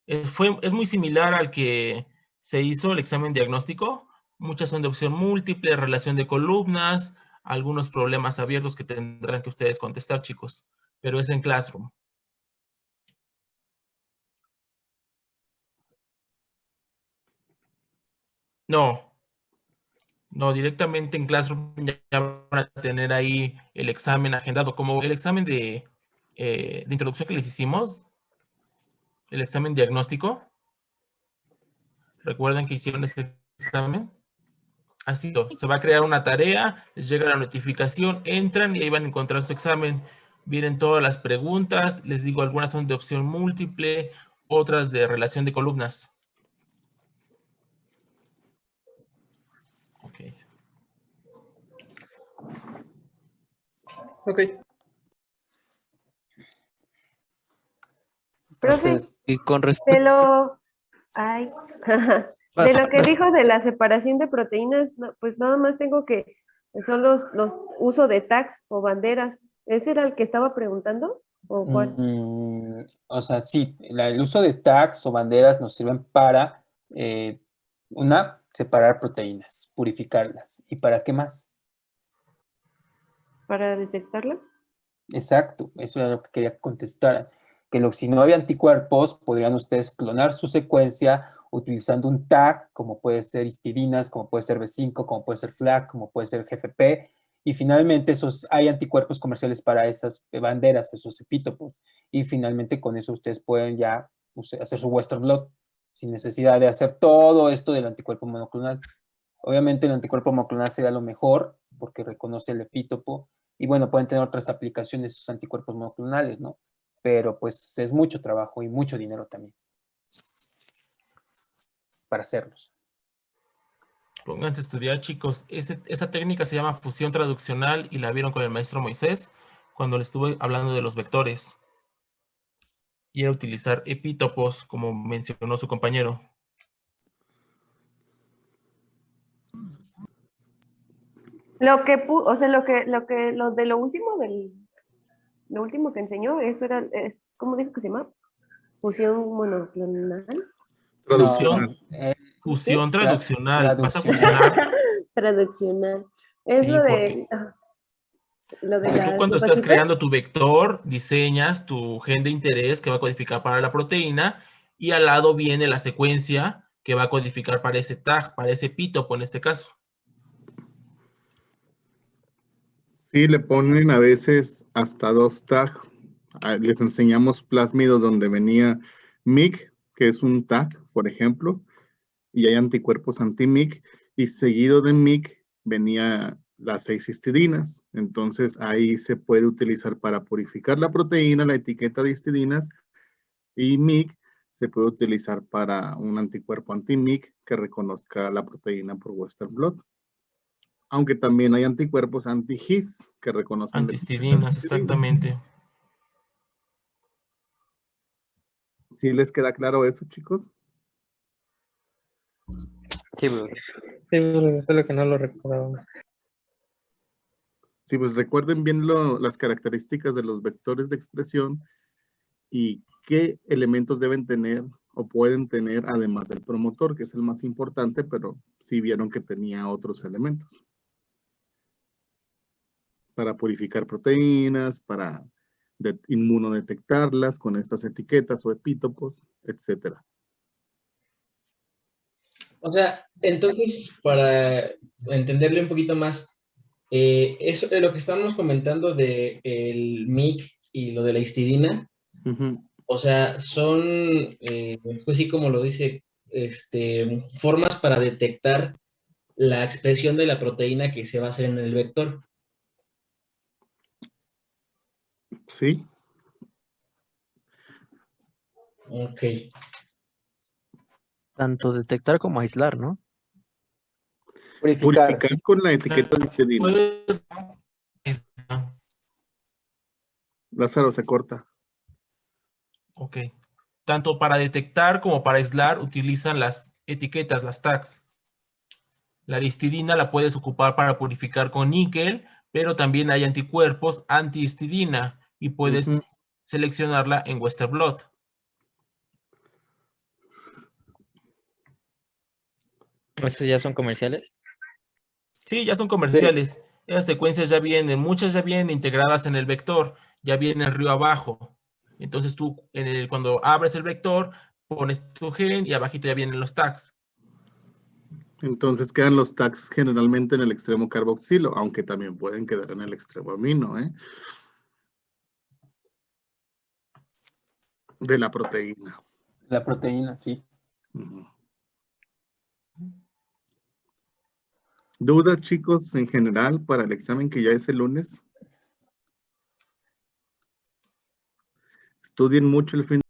Es muy similar al que se hizo el examen diagnóstico. Muchas son de opción múltiple, relación de columnas, algunos problemas abiertos que tendrán que ustedes contestar, chicos. Pero es en Classroom. No, directamente en Classroom ya van a tener ahí el examen agendado, como el examen de introducción que les hicimos, el examen diagnóstico. ¿Recuerdan que hicieron ese examen? Así se va a crear una tarea, les llega la notificación, entran y ahí van a encontrar su examen. Vienen todas las preguntas, les digo, algunas son de opción múltiple, otras de relación de columnas. Ok. Ok. Profe, Entonces, y con respecto... de lo que dijo de la separación de proteínas, pues nada más tengo que son los uso de tags o banderas. ¿Ese era el que estaba preguntando? ¿O cuál? O sea, sí, el uso de tags o banderas nos sirven para, separar proteínas, purificarlas. ¿Y para qué más? ¿Para detectarlas? Exacto, eso era lo que quería contestar. Que si no había anticuerpos, podrían ustedes clonar su secuencia utilizando un tag, como puede ser histidinas, como puede ser B5, como puede ser FLAG, como puede ser GFP, y finalmente hay anticuerpos comerciales para esas banderas, esos epítopos, y finalmente con eso ustedes pueden ya hacer su Western blot, sin necesidad de hacer todo esto del anticuerpo monoclonal. Obviamente el anticuerpo monoclonal sería lo mejor, porque reconoce el epítopo, y bueno, pueden tener otras aplicaciones esos anticuerpos monoclonales, ¿no? Pero pues es mucho trabajo y mucho dinero también para hacerlos. Pónganse a estudiar, chicos. Esa técnica se llama fusión traduccional y la vieron con el maestro Moisés cuando le estuve hablando de los vectores. Y era utilizar epítopos, como mencionó su compañero. Lo de lo último que enseñó, eso era, ¿cómo dijo que se llama? Fusión monoclonal. Fusión traduccional. Vas a fusionar. Traduccional. Es Sí, lo de tú cuando estás creando tu vector, diseñas tu gen de interés que va a codificar para la proteína y al lado viene la secuencia que va a codificar para ese tag, para ese epítopo en este caso. Sí, le ponen a veces hasta 2 tags. Les enseñamos plásmidos donde venía MIC, que es un tag, por ejemplo, y hay anticuerpos anti-MIC, y seguido de MIC venía las 6 histidinas. Entonces ahí se puede utilizar para purificar la proteína, la etiqueta de histidinas, y MIC se puede utilizar para un anticuerpo anti-MIC que reconozca la proteína por Western blot. Aunque también hay anticuerpos anti-His que reconocen... Antihistidinas, exactamente. ¿Sí les queda claro eso, chicos? Sí, eso es lo que no lo recordaba. Sí, pues recuerden bien las características de los vectores de expresión y qué elementos deben tener o pueden tener además del promotor, que es el más importante, pero sí vieron que tenía otros elementos. Para purificar proteínas, para inmunodetectarlas con estas etiquetas o epítopos, etc. O sea, entonces, para entenderle un poquito más, Eso de lo que estábamos comentando de el MIC y lo de la histidina, o sea, son, pues sí, como lo dice, formas para detectar la expresión de la proteína que se va a hacer en el vector. Sí. Ok. Tanto detectar como aislar, ¿no? Purificar con la etiqueta de histidina. Lázaro se corta. Ok. Tanto para detectar como para aislar utilizan las etiquetas, las tags. La histidina la puedes ocupar para purificar con níquel, pero también hay anticuerpos anti-histidina y puedes seleccionarla en Western blot. ¿Estos ya son comerciales? Sí, ya son comerciales. Esas secuencias ya vienen, muchas ya vienen integradas en el vector, ya vienen río abajo. Entonces tú, cuando abres el vector, pones tu gen y abajito ya vienen los tags. Entonces quedan los tags generalmente en el extremo carboxilo, aunque también pueden quedar en el extremo amino, de la proteína. La proteína, sí. ¿Dudas, chicos, en general para el examen que ya es el lunes? Estudien mucho el fin